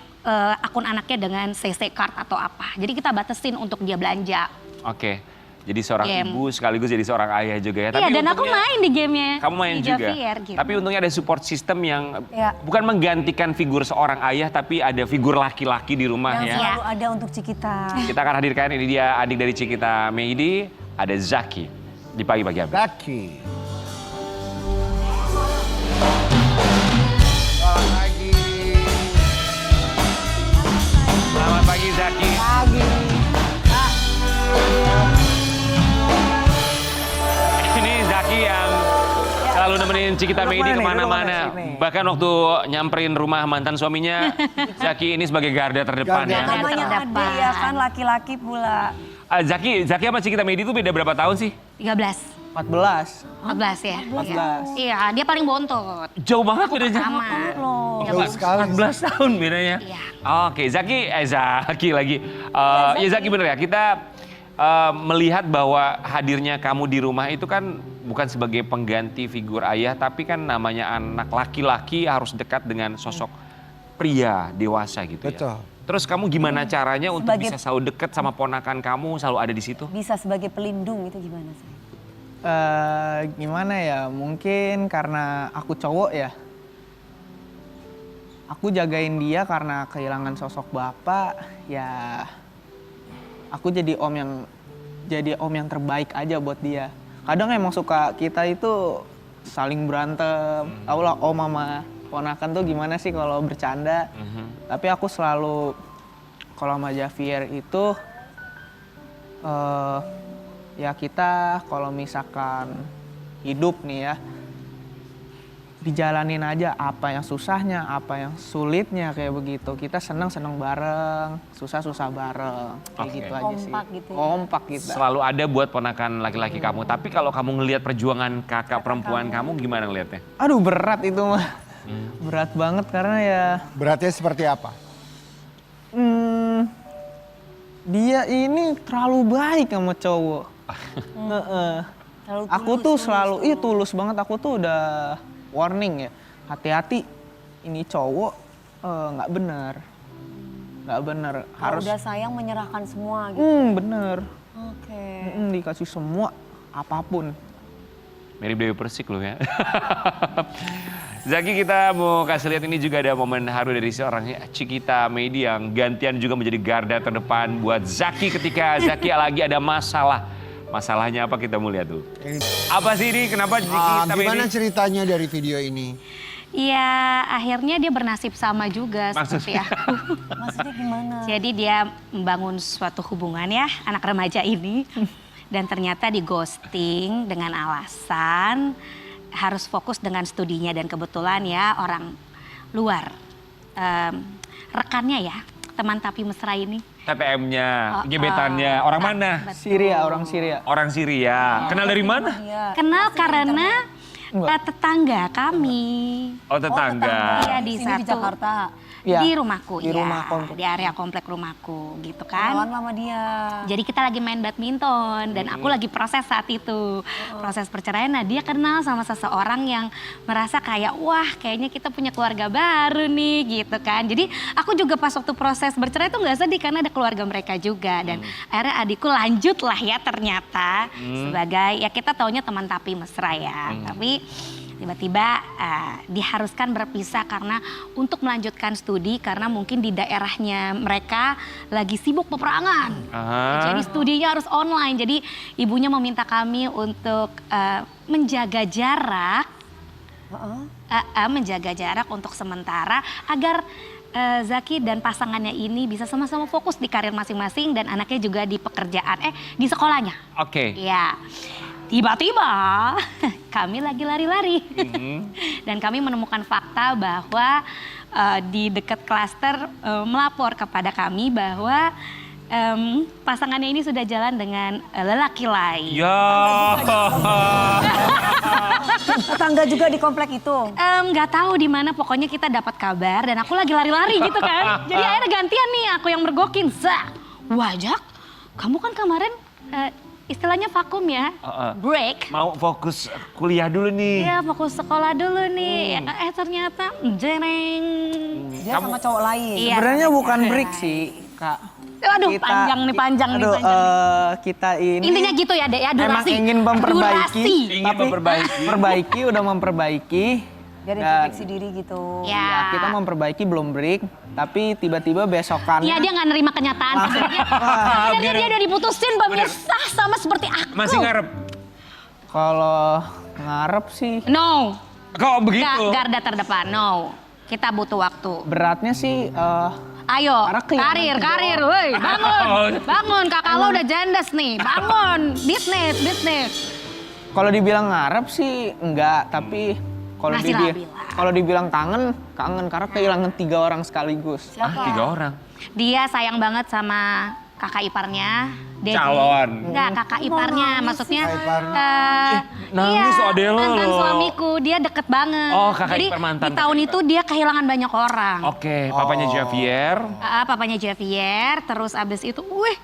akun anaknya dengan CC card atau apa. Jadi kita batasin untuk dia belanja. Oke. Jadi seorang Game. ibu sekaligus jadi seorang ayah juga ya. Iya dan aku untungnya- main di gamenya. Kamu main di juga. Javier, gitu. Tapi untungnya ada support system yang Ya. bukan menggantikan figur seorang ayah, tapi ada figur laki-laki di rumah Yang ya. selalu ada untuk Cikita. Kita akan hadirkan ini dia adik dari Cikita Meidi, ada Zaki di pagi-pagi hari. Zaki. Selamat pagi. Selamat pagi Zaki. Ini Zaki yang selalu nemenin Cikita Meidi kemana-mana. Bahkan waktu nyamperin rumah mantan suaminya, Zaki ini sebagai garda terdepan Garda ya. Namanya terdepan. Ade ya kan, laki-laki pula. Zaki sama Cikita Meidi itu beda berapa tahun sih? 13. 14. 14 ya? 14. Iya, dia paling bontot. Jauh banget bedanya. Sama. Loh. Ya, Jauh Pak. sekali. 14 tahun bedanya. Iya. Oke, Zaki lagi. Ya Zaki bener ya, kita melihat bahwa hadirnya kamu di rumah itu kan bukan sebagai pengganti figur ayah, tapi kan namanya anak laki-laki harus dekat dengan sosok pria dewasa gitu ya. Betul. Terus kamu gimana caranya untuk Sebagai- bisa selalu dekat sama ponakan kamu, selalu ada di situ? Bisa sebagai pelindung itu gimana sih? Gimana ya, mungkin karena aku cowok ya. Aku jagain dia karena kehilangan sosok bapak, ya aku jadi om yang terbaik aja buat dia. Kadang emang suka kita itu saling berantem, tau lah om sama ponakan tuh gimana sih kalau bercanda. Tapi aku selalu, kalau sama Javier itu, ya kita kalau misalkan hidup nih ya, dijalanin aja apa yang susahnya, apa yang sulitnya kayak begitu. Kita senang-senang bareng, susah-susah bareng, kayak Oke. gitu aja sih. Kompak gitu ya. Kompak kita. Selalu ada buat ponakan laki-laki kamu. Tapi kalau kamu ngelihat perjuangan kakak perempuan kamu gimana ngelihatnya? Aduh berat itu mah, berat banget karena ya Beratnya seperti apa? dia ini terlalu baik sama cowok. Heeh. Terlalu Aku tulus, tuh tulus, selalu, tulus. tulus banget. Aku tuh udah warning ya, hati-hati. Ini cowok nggak bener, nggak bener. Kalau Harus, udah sayang menyerahkan semua gitu. bener. Oke. Dikasih semua, apapun. Mirip Dewi Persik loh ya. Zaki, kita mau kasih lihat ini juga ada momen haru dari seorang Cikita Meidi yang gantian juga menjadi garda terdepan buat Zaki ketika Zaki lagi ada masalah. Masalahnya apa kita mau lihat dulu. Apa sih ini? Kenapa Cikita Gimana Meidi? ceritanya dari video ini? Ya akhirnya dia bernasib sama juga Maksudnya? seperti aku. Maksudnya gimana? Jadi dia membangun suatu hubungan ya, anak remaja ini. Dan ternyata di ghosting dengan alasan harus fokus dengan studinya. Dan kebetulan ya orang luar, rekannya ya, teman tapi mesra ini. TPM-nya, gebetannya, orang mana? Syria, orang Syria. Orang Syria. Kenal dari mana? Iya. Kenal karena Enggak. tetangga kami. Oh tetangga. Iya di Sini di satu. Jakarta. Iya, di rumahku, di ya, rumah komplek. di area komplek rumahku gitu kan. Kenalan sama dia. Jadi kita lagi main badminton dan aku lagi proses saat itu. Proses perceraian, nah dia kenal sama seseorang yang merasa kayak wah kayaknya kita punya keluarga baru nih gitu kan. Jadi aku juga pas waktu proses bercerai tuh nggak sedih karena ada keluarga mereka juga. Dan akhirnya adikku lanjut lah ya ternyata sebagai ya kita taunya teman tapi mesra ya. Tapi tiba-tiba diharuskan berpisah karena untuk melanjutkan studi karena mungkin di daerahnya mereka lagi sibuk peperangan. Jadi studinya harus online. Jadi ibunya meminta kami untuk menjaga jarak, menjaga jarak untuk sementara agar Zaki dan pasangannya ini bisa sama-sama fokus di karir masing-masing dan anaknya juga di pekerjaan, di sekolahnya. Oke. Ya. Tiba-tiba kami lagi lari-lari dan kami menemukan fakta bahwa di dekat klaster melapor kepada kami bahwa pasangannya ini sudah jalan dengan lelaki lain. Ya. Tetangga juga di komplek itu. Nggak tahu di mana, pokoknya kita dapat kabar dan aku lagi lari-lari gitu kan. Jadi akhirnya gantian nih aku yang mergokin. Wajak, kamu kan kemarin istilahnya vakum ya, break. Mau fokus kuliah dulu nih. Iya, fokus sekolah dulu nih. Ternyata jereng. Dia sama cowok lain. Iya. Sebenarnya bukan break sih, Kak. Aduh, panjang nih, panjang nih. Kita ini Intinya gitu ya, Dek ya, durasi. emang ingin memperbaiki, Durasi. Ingin memperbaiki. udah memperbaiki. Dia introspeksi diri gitu. Ya. Ya, kita memperbaiki belum break, tapi tiba-tiba besokannya. Iya, dia nggak nerima kenyataan sebenarnya. Dia udah diputusin pemirsa sama seperti aku. Masih ngarep. Kalau ngarep sih No. Kok begitu? Garda terdepan, no. Kita butuh waktu. beratnya sih Ayo, Karena karir, woi, bangun, kakak lo udah jendes nih, bangun, bisnis. kalau dibilang ngarep sih enggak, tapi kalau Masih labil. kalau dibilang kangen karena kehilangan 3 orang sekaligus. Siapa? 3 orang. Dia sayang banget sama kakak iparnya. Dedi. Calon. Enggak, kakak iparnya, maksudnya nangis ade lo mantan loh. suamiku, dia deket banget. Oh, kakak Jadi ipar mantan. di tahun itu dia kehilangan banyak orang. Oke, papanya Javier. Papanya Javier, terus abis itu, wih,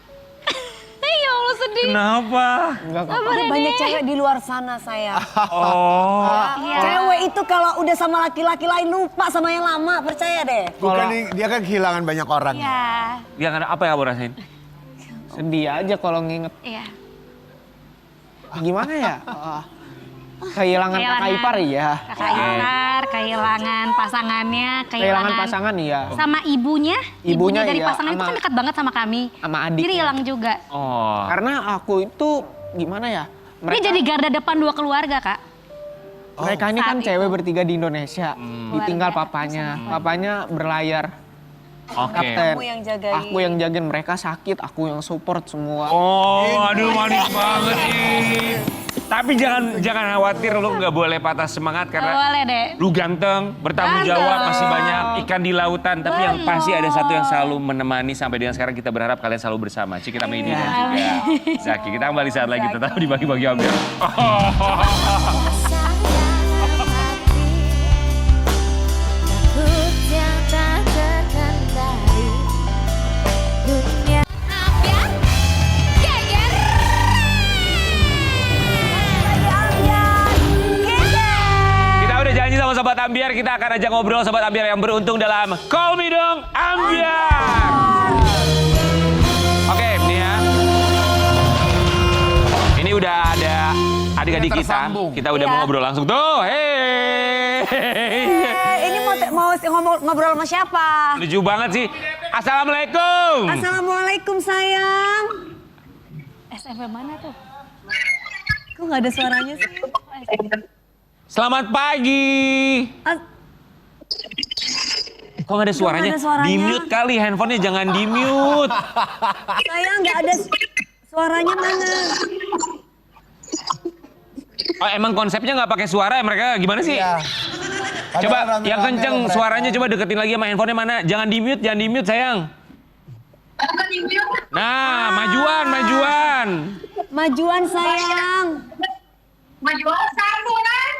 ya Allah sedih. Kenapa? Ada banyak cewek di luar sana saya. Oh. Iya. Cewek itu kalau udah sama laki-laki lain lupa sama yang lama, percaya deh. Bukan dia kan kehilangan banyak orang. Iya, Yang ada apa yang kamu rasain? Sedih aja kalau nginget. iya. Gimana ya? Kehilangan kakak ipar ya. Kakak ipar, kehilangan pasangannya, Kehilangan pasangan iya. sama ibunya dari iya, pasangan itu kan dekat banget sama kami. Sama adiknya. Jadi hilang juga. Oh. Karena aku itu gimana ya? Dia jadi garda depan 2 keluarga, Kak. Mereka ini kan Saat itu. cewek bertiga di Indonesia. Ditinggal papanya. Papanya berlayar. Oke. Kapten. Kamu yang jagain. Aku yang jagain, mereka sakit, aku yang support semua. Oh, aduh manis banget nih. Tapi jangan khawatir, lu nggak boleh patah semangat Gak karena boleh deh. lu ganteng, bertanggung jawab, masih banyak ikan di lautan. Tapi yang pasti ada satu yang selalu menemani sampai dengan sekarang, kita berharap kalian selalu bersama. Cikita Meidi dan juga Zaki. Kita kembali saat lagi tetap di Bagi-Bagi Ambil. Kita udah janji sama Sobat Ambiar, kita akan ajak ngobrol Sobat Ambiar yang beruntung dalam Call Me Dong Ambiar. Oke, nih ya. Ini udah ada adik-adik kita. Kita udah mau ngobrol langsung tuh. Hey. Ini mau ngobrol sama siapa? Lucu banget sih. Assalamualaikum. Assalamualaikum sayang. SMP mana tuh? Kok nggak ada suaranya sih? Selamat pagi. Kok nggak ada suaranya? ada suaranya. Di-mute kali handphonenya, jangan di-mute. Sayang nggak ada suaranya mana? Oh, emang konsepnya nggak pakai suara ya mereka gimana sih? Iya. Coba Padahal yang rame-rame kenceng loh mereka. suaranya coba deketin lagi sama handphonenya mana. Jangan di-mute sayang. Nah, majuan. Majuan sayang. Majuan satu kan?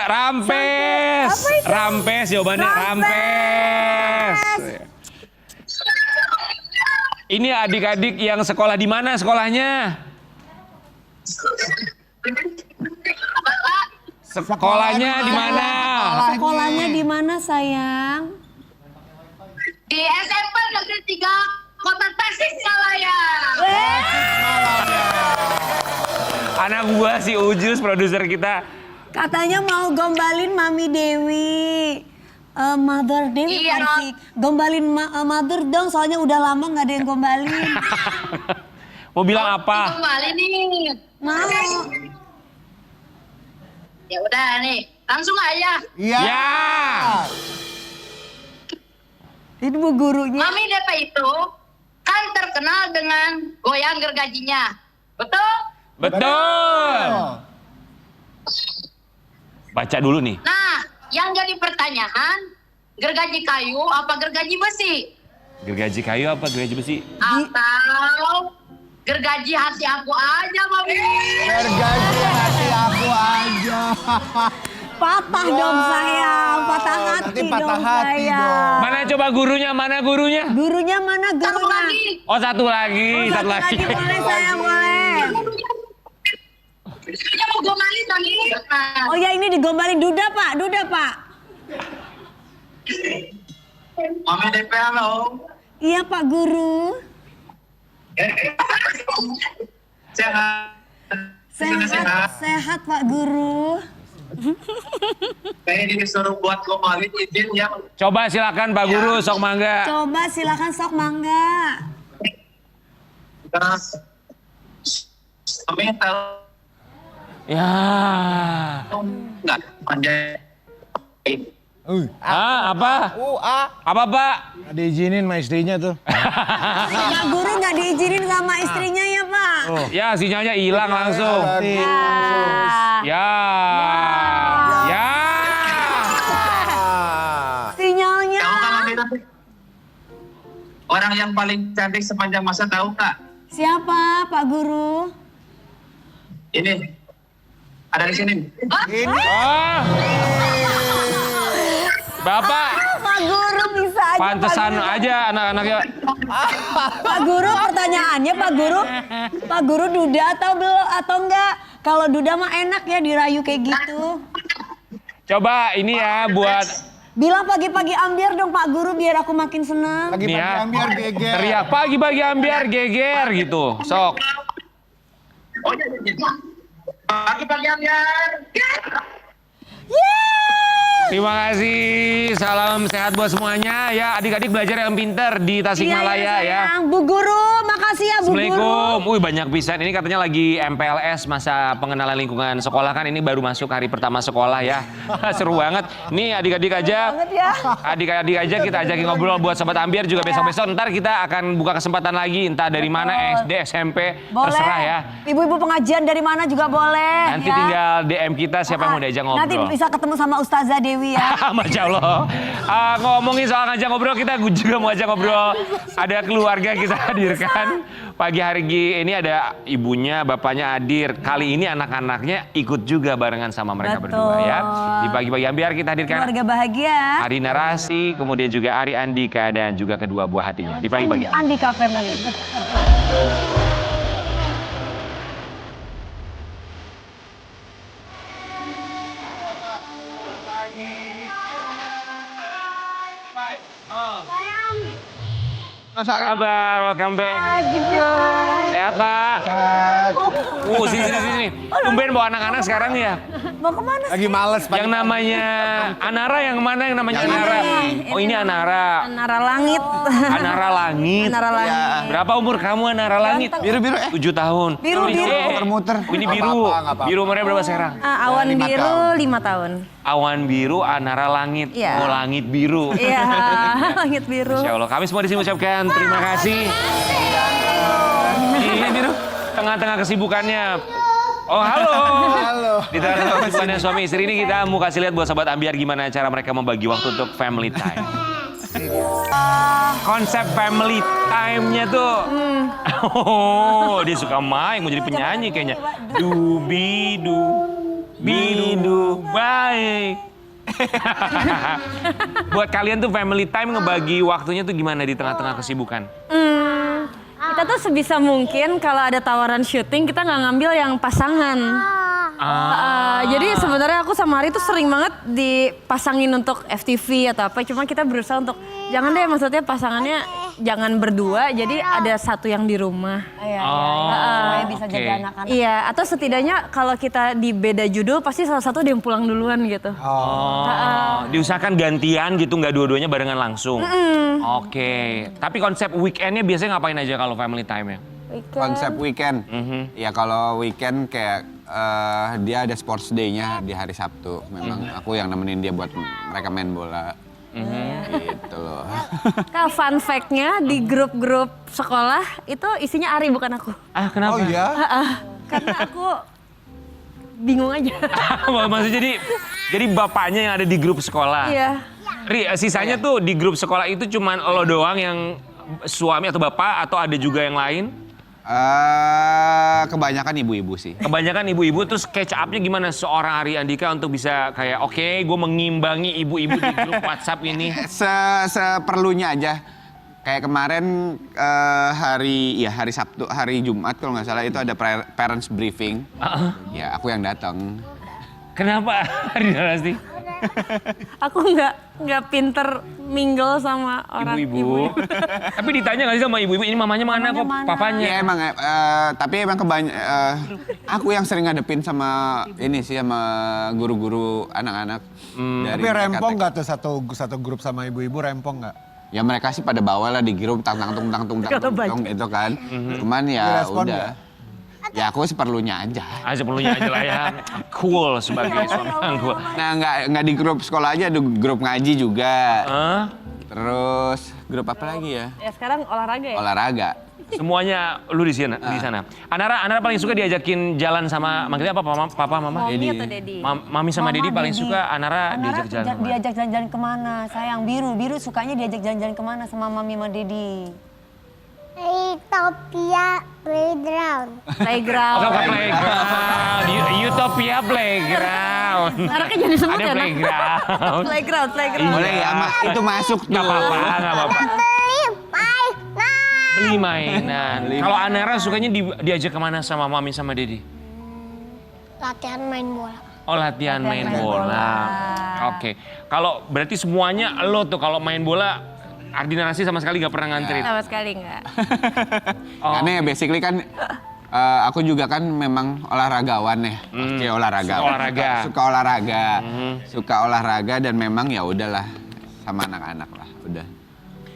Rampes. Apa itu? Rampes jawabannya Rampes. Ini adik-adik yang sekolah di mana sekolahnya? Sekolahnya di mana? Sekolahnya di mana sayang? Di SMP Negeri 3 Kota Tasikmalaya. Anak gua si Ujus produser kita. Katanya mau gombalin Mami Dewi. Mother Dewi Iya. asik. Gombalin Mother dong, soalnya udah lama nggak ada yang gombalin. Mau bilang apa? Kembali nih. Mau. Ya udah nih, langsung aja. Iya. Ya. Itu bu gurunya. Mami DP itu kan terkenal dengan goyang gergajinya. Betul? Betul. Baca dulu nih. Nah, yang jadi pertanyaan, gergaji kayu apa gergaji besi? Gergaji kayu apa gergaji besi? Atau gergaji hati aku aja, Mami? Gergaji hati aku aja. Patah dong sayang, patah hati Nanti patah dong hati sayang. Mana coba gurunya? Mana gurunya? Gurunya mana Satu gurunya? lagi. Oh satu lagi, Satu lagi boleh sayang boleh. Dia mau gombalin, Mami. Nah, Oh ya ini digombalin Duda Pak, Duda Pak. Mami DP halo. Iya Pak Guru. Sehat. Sehat, sehat Pak Guru. Saya disuruh buat gombalin izin ya. Coba silakan Pak Guru, sok mangga. Coba silakan sok mangga. Terus Mami tahu Ya. nggak panjang. Ah, apa? Apa Pak? Nggak diizinin sama istrinya tuh. Pak Guru nggak diizinin sama istrinya ya Pak. Ya sinyalnya hilang langsung. Ya. Ya. Sinyalnya. Tahu kan Mami DP? Orang yang paling cantik sepanjang masa tahu nggak? Siapa Pak Guru? Ini ada di sini. Oh. Bapak, Pak Guru bisa aja. pantesan Pak Guru. aja anak-anaknya. Pak Guru pertanyaannya Pak Guru. Pak Guru Duda atau belum atau enggak? Kalau Duda mah enak ya dirayu kayak gitu. Coba ini ya buat Bilang pagi-pagi ambiar dong Pak Guru biar aku makin senang. Lagi nih pagi ya. ambiar geger. Teriak pagi-pagi ambiar geger gitu. Sok. Oh iya, iya. Pagi-pagi Ambiar. Terima kasih. Salam sehat buat semuanya ya. Adik-adik belajar yang pinter di Tasikmalaya ya. sayang. Bu Guru, makasih ya Bu Guru. Assalamualaikum. Wih banyak pisan. Ini katanya lagi MPLS masa pengenalan lingkungan sekolah kan. Ini baru masuk hari pertama sekolah ya. Seru banget. Nih adik-adik aja. Banget ya. Adik-adik aja kita ajakin ngobrol buat Sobat Ambiar juga besok-besok. Ntar kita akan buka kesempatan lagi. Entah dari mana SD, SMP. Boleh. Terserah ya. Ibu-ibu pengajian dari mana juga boleh. Nanti ya. tinggal DM kita siapa yang mau diajak ngobrol. Nanti bisa ketemu sama Ustazah Dewi ya. Masya Allah. Ngomongin soal ngajak ngobrol, kita juga mau ajak ngobrol. Ada keluarga kita hadirkan. Pagi hari ini ada ibunya, bapaknya hadir. Kali ini anak-anaknya ikut juga barengan sama mereka Betul. berdua ya. Di pagi-pagi Ambiar kita hadirkan Keluarga bahagia. Ari Narasi, kemudian juga Ari Andika dan juga kedua buah hatinya. Di pagi-pagi. Andika Family. Apa kabar? Welcome back. Sehat Pak? Sini. Tumben bawa anak-anak sekarang ya. Mau kemana sih? Lagi males Pak. Yang namanya Anara yang mana yang namanya Anara? Oh ini Anara. Anara Langit. Anara Langit. Anara Langit. Berapa umur kamu Anara Langit? Biru-biru 7 tahun. Biru, biru. Muter-muter. Ini Nggak biru. apa-apa, nggak apa-apa. Biru umurnya berapa sekarang? Awan 5 biru tahun. 5 tahun. Awan biru, Anara Langit. Iya. Oh langit biru. Iya, langit biru. Insya Allah. Kami semua di sini ucapkan terima kasih. Ini biru. Tengah-tengah kesibukannya. Oh halo. Halo. Di tengah kesibukannya suami istri ini kita mau kasih lihat buat Sobat Ambiar gimana cara mereka membagi waktu untuk family time. Konsep family time-nya tuh. Oh, dia suka main, mau jadi penyanyi kayaknya. Dubidu. Bidu baik. Buat kalian tuh family time ngebagi waktunya tuh gimana di tengah-tengah kesibukan? Kita tuh sebisa mungkin kalau ada tawaran syuting kita nggak ngambil yang pasangan. Jadi sebenarnya aku sama Ari tuh sering banget dipasangin untuk FTV atau apa. Cuma kita berusaha untuk jangan deh, maksudnya pasangannya jangan berdua. Jadi ada satu yang di rumah. Iya, supaya bisa jaga anak-anak. Iya, atau setidaknya kalau kita di beda judul pasti salah satu ada yang pulang duluan gitu. Diusahakan gantian gitu, nggak dua-duanya barengan langsung. Oke. Tapi konsep weekendnya biasanya ngapain aja kalau family time ya? Konsep weekend. Ya kalau weekend kayak dia ada sports day-nya di hari Sabtu. Memang aku yang nemenin dia buat mereka main bola. Gitu loh. Kak, fun fact-nya di grup-grup sekolah itu isinya Ari bukan aku. Ah, kenapa? Oh iya? Karena aku bingung aja. Maksudnya jadi bapaknya yang ada di grup sekolah. Iya. Ri, sisanya tuh di grup sekolah itu cuman lo doang yang suami atau bapak atau ada juga yang lain? Kebanyakan ibu-ibu sih. Kebanyakan ibu-ibu, terus catch up-nya gimana seorang Ari Andika untuk bisa kayak oke, gue mengimbangi ibu-ibu di grup WhatsApp ini? Seperlunya aja. Kayak kemarin hari Sabtu, hari Jumat kalau nggak salah itu ada parents briefing. Ya aku yang datang. Kenapa Ari Narasti? Aku nggak pinter mingle sama orang Ibu-ibu. Tapi ditanya nggak sih sama ibu-ibu, ini mamanya mana kok papanya? Ya emang, tapi emang aku yang sering ngadepin sama ini sih sama guru-guru anak-anak. Tapi rempong nggak tuh satu grup sama ibu-ibu, rempong nggak? Ya mereka sih pada bawa lah di grup tang itu kan. Cuman ya Direspon udah. nggak? Ya aku seperlunya aja. Seperlunya aja lah ya. Cool sebagai suami yang cool. Nah nggak di grup sekolah aja, ada grup ngaji juga. Terus grup apa lagi ya? Ya sekarang olahraga ya? Olahraga. Semuanya lu di sana. Anara paling suka diajakin jalan sama manggilnya apa? Papa, mama? Mami atau Dedi? Mami sama Dedi paling suka Anara diajak jalan. Kemana? Diajak jalan-jalan kemana? Sayang, Biru sukanya diajak jalan-jalan kemana sama Mami sama Dedi? Utopia Playground. Playground. Ke playground. Utopia Playground. Anaknya jangan disebut Ada ya, Nak. playground. Playground. Boleh ya, itu masuk tuh. Nggak apa-apa. Beli mainan. Beli mainan. Kalau Anara sukanya diajak kemana sama Mami sama Dedi? Latihan main bola. Oh, latihan main bola. Oke. Kalau berarti semuanya lo tuh kalau main bola Ardi Narasi sama sekali gak pernah nganterin? Sama sekali nggak. Karena ya basically kan aku juga kan memang olahragawan ya. Oke, olahraga. Suka olahraga dan memang ya udahlah sama anak-anak lah, udah.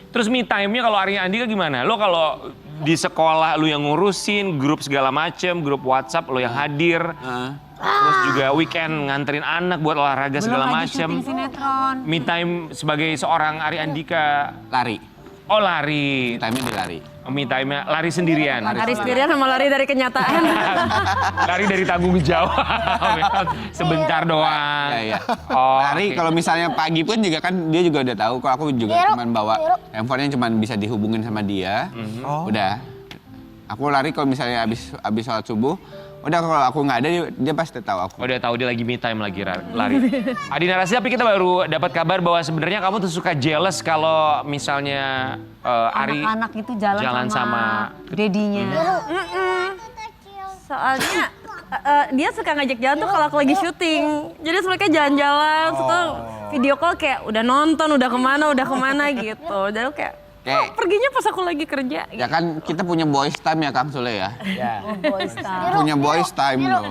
Terus me time-nya kalau Ari Andika gimana? Lo kalau di sekolah lo yang ngurusin, grup segala macem, grup WhatsApp lo yang hadir. Terus juga weekend nganterin anak buat olahraga segala macem. Sinetron. Me time sebagai seorang Ari Andika. Lari. Oh lari. Time-nya di lari. Me time-nya lari sendirian. Lari sendirian sama lari dari kenyataan. Lari dari tanggung jawab. Sebentar doang. Iya. Oh, Lari oke. kalau misalnya pagi pun juga kan dia juga udah tahu kalau aku juga cuman bawa handphonenya cuman bisa dihubungin sama dia. Udah. Aku lari kalau misalnya habis sholat subuh. Udah kalau aku nggak ada dia pasti tahu aku. Udah tahu dia lagi me time lagi lari. Adi Narasi, tapi kita baru dapat kabar bahwa sebenarnya kamu tuh suka jealous kalau misalnya Ari Anak-anak itu jalan sama dedinya. Soalnya dia suka ngajak jalan tuh kalau aku lagi syuting. Jadi mereka jalan-jalan, terus video call kayak udah nonton, udah kemana gitu. Jadi aku kayak perginya pas aku lagi kerja. Ya kan kita punya boys time ya Kang Sule ya. Boys time. Punya boys time loh.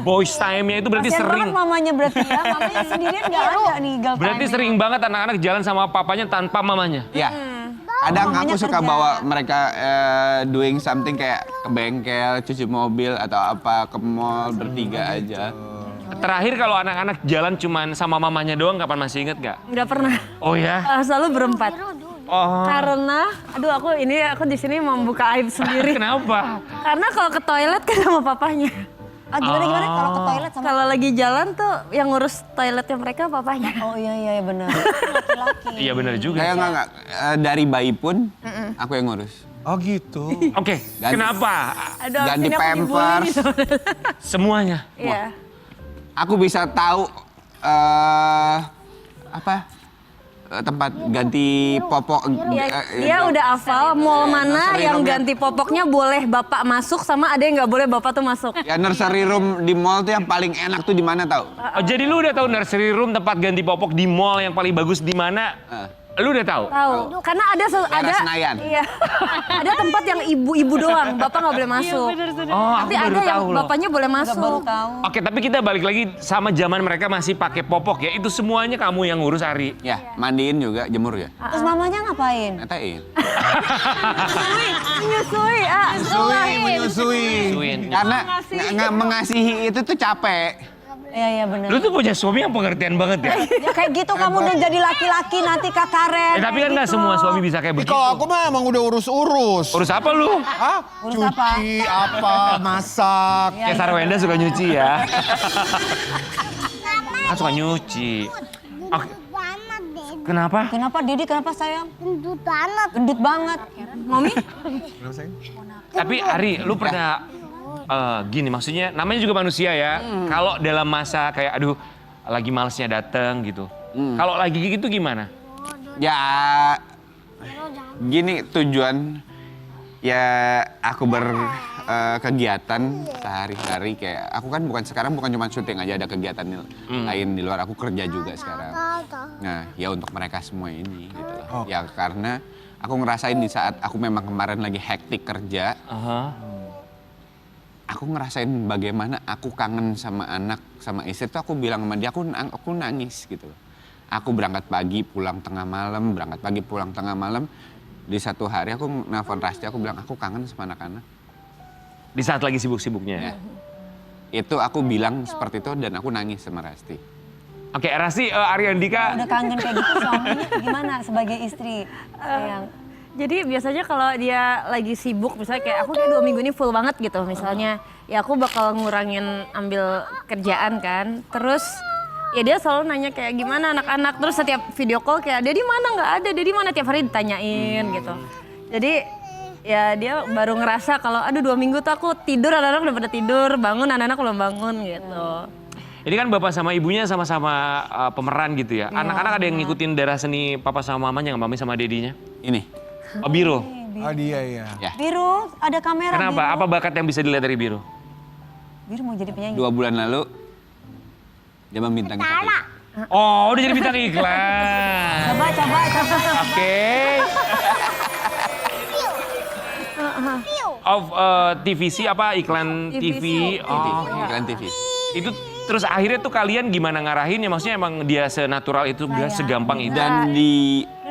Boys time-nya itu berarti Kasian sering. banget mamanya berarti ya. Mamanya sendirian nggak ada nih girl Berarti time-nya. sering banget anak-anak jalan sama papanya tanpa mamanya. Ya. Kadang Mamanya aku suka kerja. bawa mereka doing something kayak ke bengkel, cuci mobil atau apa ke mall bertiga aja. Terakhir kalau anak-anak jalan cuman sama mamanya doang, kapan masih inget gak? Nggak pernah. Oh ya? Selalu berempat. Oh. Karena, aduh aku di sini membuka aib sendiri. Kenapa? Karena kalau ke toilet kan sama papanya. Gimana kalau ke toilet sama Kalau lagi jalan tuh yang ngurus toiletnya mereka papanya. Oh iya benar. Laki-laki. Iya benar juga. Kayak nggak dari bayi pun aku yang ngurus. Oh gitu. Oke, kenapa? Aduh, Ganti ini aku dibully pampers. nih sebenarnya. Semuanya. Iya. aku bisa tahu tempat ganti popok. Dia udah hafal mall mana nursery yang room ganti popoknya boleh bapak masuk sama ada yang nggak boleh bapak tuh masuk. Ya nursery room di mall tuh yang paling enak tuh di mana tahu? Oh, jadi lu udah tahu nursery room tempat ganti popok di mall yang paling bagus di mana? Lu udah tahu? Tahu. Karena ada Daerah Senayan. Iya. Ada tempat yang ibu-ibu doang, bapak nggak boleh masuk. Oh, aku Tapi baru ada yang tahu loh. bapaknya boleh masuk. Baru tahu. Oke, tapi kita balik lagi sama zaman mereka masih pakai popok ya. Itu semuanya kamu yang ngurus, Ari. Ya, mandiin juga, jemur ya. Terus mamanya ngapain? Ngatain. Menyusui, Menyusui. Karena mengasihi itu tuh capek. Iya benar. Lu tuh punya suami yang pengertian banget ya? Ya kayak gitu kamu udah jadi laki-laki nanti Kak Karen. Tapi kan nggak semua suami bisa kayak begitu. Kalau aku mah emang udah urus-urus. Urus apa lu? Hah? Urus Cuci, apa, masak. Kayak Sarwenda suka nyuci ya. Suka nyuci. Oke. Banget deh. Kenapa? Kenapa Didi? Kenapa sayang? Gendut banget. Gendut banget. Mami? Tapi Ari, lu pernah gini maksudnya namanya juga manusia ya. Kalau dalam masa kayak aduh lagi malesnya dateng gitu. Kalau lagi gitu gimana? Ya gini tujuan ya aku berkegiatan sehari-hari kayak aku kan sekarang bukan cuma syuting aja, ada kegiatan lain di luar, aku kerja juga sekarang. Nah ya untuk mereka semua ini gitu loh. Ya karena aku ngerasain di saat aku memang kemarin lagi hektik kerja. Aku ngerasain bagaimana aku kangen sama anak, sama istri tuh aku bilang sama dia, aku nangis gitu. Aku berangkat pagi, pulang tengah malam, berangkat pagi, pulang tengah malam. Di satu hari aku nelfon Rasti, aku bilang aku kangen sama anak-anak. Di saat lagi sibuk-sibuknya ya? Itu aku bilang seperti itu dan aku nangis sama Rasti. Oke, Rasti, Ariandika. Udah kangen kayak gitu suaminya gimana sebagai istri? Sayang. Jadi biasanya kalau dia lagi sibuk, misalnya kayak aku kayak 2 minggu ini full banget gitu misalnya. Ya aku bakal ngurangin ambil kerjaan kan. Terus ya dia selalu nanya kayak gimana anak-anak. Terus setiap video call kayak Dedi mana nggak ada, Dedi mana tiap hari ditanyain gitu. Jadi ya dia baru ngerasa kalau aduh 2 minggu tuh aku tidur, anak-anak udah pada tidur, bangun anak-anak belum bangun gitu. Ini kan bapak sama ibunya sama-sama pemeran gitu ya. Anak-anak ada yang ngikutin darah seni papa sama mamanya nggak, mami sama dedinya? Ini. Oh, Biro. Oh dia ya. Biru, ada kamera. Kenapa? Biru. Apa bakat yang bisa dilihat dari Biro? Biru mau jadi penyanyi. 2 bulan lalu dia membintangi satu. Oh, udah jadi bintang iklan. Coba. Oke. TVC apa iklan TV? Oh, Iklan TV. itu terus akhirnya tuh kalian gimana ngarahinnya? Maksudnya emang dia senatural itu, dia segampang itu? Dan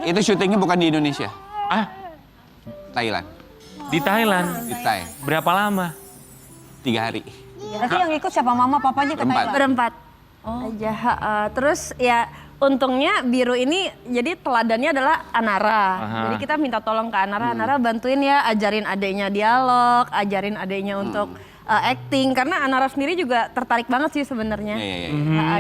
itu syutingnya bukan di Indonesia. Thailand. Di Thailand? Di Thai. Berapa lama? 3 hari. Berarti yang ikut siapa? Mama, papanya ke Thailand? Berempat. Aja. Terus ya untungnya Biru ini jadi teladannya adalah Anara. Jadi kita minta tolong ke Anara, Anara bantuin ya ajarin adeknya dialog, ajarin adeknya untuk acting. Karena Anara sendiri juga tertarik banget sih sebenarnya.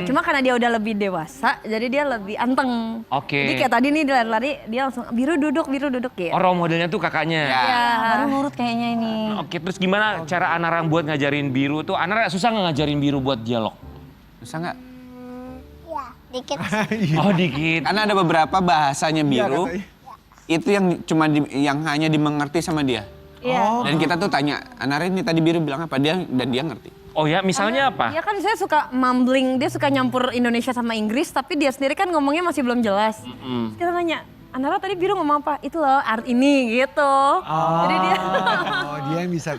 Cuma karena dia udah lebih dewasa, jadi dia lebih anteng. Oke. Jadi kayak tadi nih dia lari-lari, dia langsung Biru duduk gitu. Oh, role modelnya tuh kakaknya. Ya. Baru nurut kayaknya ini. Oke, terus gimana cara Anara buat ngajarin Biru tuh? Anara susah nggak ngajarin Biru buat dialog? Bisa nggak? Ya, dikit. Oh, dikit. Karena ada beberapa bahasanya Biru itu yang yang hanya dimengerti sama dia. Iya. Dan kita tuh tanya, Anara ini tadi Biru bilang apa, dan dia ngerti. Oh ya, misalnya apa? Dia kan saya suka mumbling, dia suka nyampur Indonesia sama Inggris, tapi dia sendiri kan ngomongnya masih belum jelas. Terus kita nanya, Anara tadi Biru ngomong apa? Itu loh art ini gitu. Jadi dia Dia yang bisa.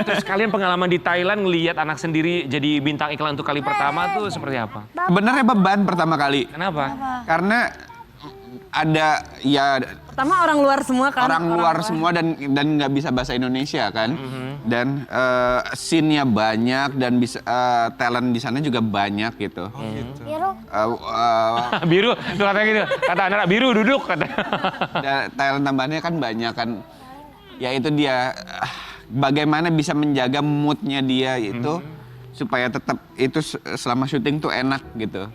Terus kalian pengalaman di Thailand ngelihat anak sendiri jadi bintang iklan untuk kali pertama tuh seperti apa? Sebenarnya beban pertama kali. Kenapa? Karena ada ya pertama orang luar semua kan. orang luar semua dan nggak bisa bahasa Indonesia kan. Dan scene-nya banyak dan bisa talent di sana juga banyak gitu. Biru. Biru, tuh katanya gitu. Kata Anara, Biru duduk kata. Talent tambahannya kan banyak kan. Ya itu dia bagaimana bisa menjaga moodnya dia itu supaya tetap itu selama syuting tuh enak gitu.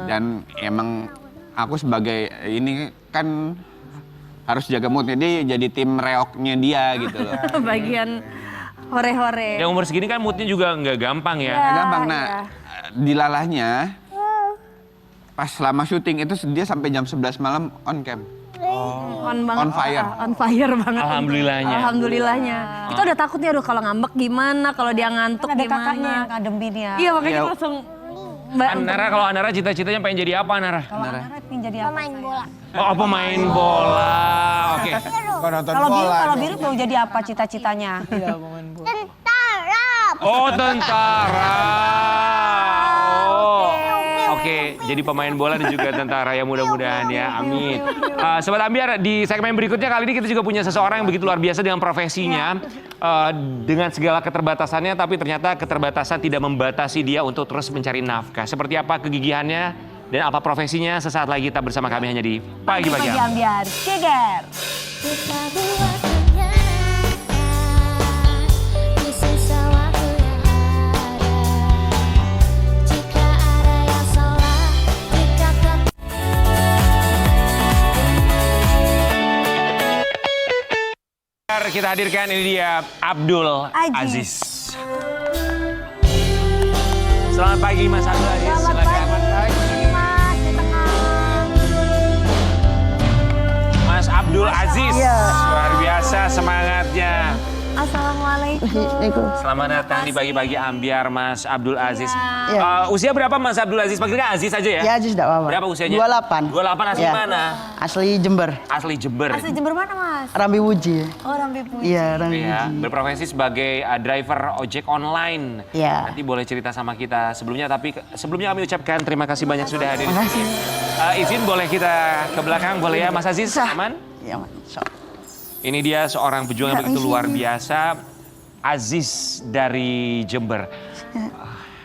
Dan emang aku sebagai ini kan harus jaga moodnya, dia jadi tim reoknya dia gitu loh. Bagian hore-hore. Yang umur segini kan moodnya juga nggak gampang ya. Nggak gampang. Nah, iya. dilalahnya pas selama syuting itu dia sampai jam 11 malam on cam. On banget. On fire. On fire banget. Alhamdulillahnya. Alhamdulillahnya. Kita udah takut nih, aduh kalau ngambek gimana, kalau dia ngantuk Kan ada gimana. kakaknya yang ngademin ya. Iya makanya Iya. kita langsung... Mbak, Anara, kalau Anara cita-citanya pengen jadi apa, Anara? Kalau Anara ingin jadi apa? Pemain bola. Oh, pemain bola. Oke. Kok nonton Kalau biru, bola kalau nih? biru mau jadi apa cita-citanya? Iya, pemain bola. Tentara. Oh, tentara. Oh. Oke, jadi pemain bola dan juga tentara ya, mudah-mudahan ya. Amin. Sobat Ambiar, di segmen berikutnya kali ini kita juga punya seseorang yang begitu luar biasa dengan profesinya. Dengan segala keterbatasannya, tapi ternyata keterbatasan tidak membatasi dia untuk terus mencari nafkah. Seperti apa kegigihannya dan apa profesinya, sesaat lagi kita bersama kami hanya di Pagi-Pagi Pagi Ambiar, Geger. Kita buat kenyataan di sisa waktu yang ada. Jika ada yang salah, jika Kita hadirkan, ini dia Abdul Aziz. Aziz. Selamat pagi Mas Abdul Aziz. Selamat Silakan. pagi, Mas, di tengah. Mas Abdul Aziz. Luar biasa semangatnya. Assalamualaikum. Selamat datang di Pagi-Pagi Ambiar, Mas Abdul Aziz. Iya. Usia berapa Mas Abdul Aziz? Panggilnya Aziz aja ya? Ya, Aziz enggak apa-apa. Berapa usianya? 28. 28 asli Ya. mana? Asli Jember. Asli Jember. Asli Jember mana, Mas? Rambi Wuji. Oh, Rambi Puji. Iya, Rambi Ya, Wuji. berprofesi sebagai driver ojek online. Iya. Nanti boleh cerita sama kita sebelumnya, tapi sebelumnya kami ucapkan terima kasih banyak sudah hadir. Terima kasih. Izin boleh kita ke belakang, boleh ya Mas Aziz? Aman? Ya, Mas. So. Ini dia seorang pejuang yang begitu luar biasa, Aziz dari Jember.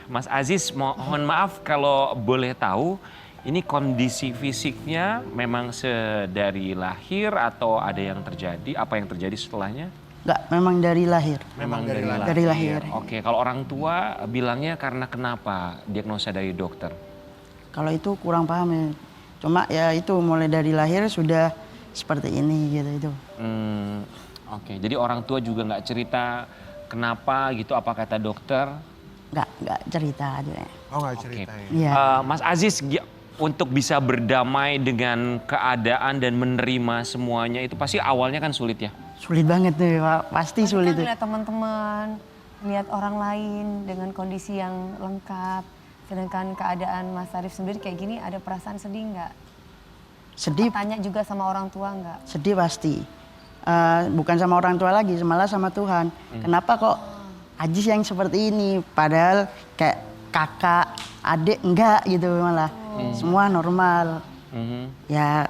Mas Aziz, mohon maaf kalau boleh tahu, ini kondisi fisiknya memang sedari lahir atau ada yang terjadi? Apa yang terjadi setelahnya? Enggak, memang dari lahir. Memang dari lahir. Dari lahir. Oke, kalau orang tua bilangnya karena kenapa? Diagnosa dari dokter. Kalau itu kurang paham ya. Cuma ya itu mulai dari lahir sudah seperti ini gitu itu. Oke, jadi orang tua juga nggak cerita kenapa gitu, apa kata dokter? Enggak cerita aja. Oh nggak Oke. cerita ya? Iya. Mas Aziz, untuk bisa berdamai dengan keadaan dan menerima semuanya itu pasti awalnya kan sulit ya? Sulit banget nih, Pak. Pasti sulit. Kan lihat teman-teman, lihat orang lain dengan kondisi yang lengkap. Sedangkan keadaan Mas Arif sendiri kayak gini, ada perasaan sedih nggak? Sedih, Tanya juga sama orang tua nggak? sedih pasti. Bukan sama orang tua lagi, malah sama Tuhan. Kenapa kok Aziz yang seperti ini? Padahal kayak kakak, adik enggak gitu malah. Semua normal. Ya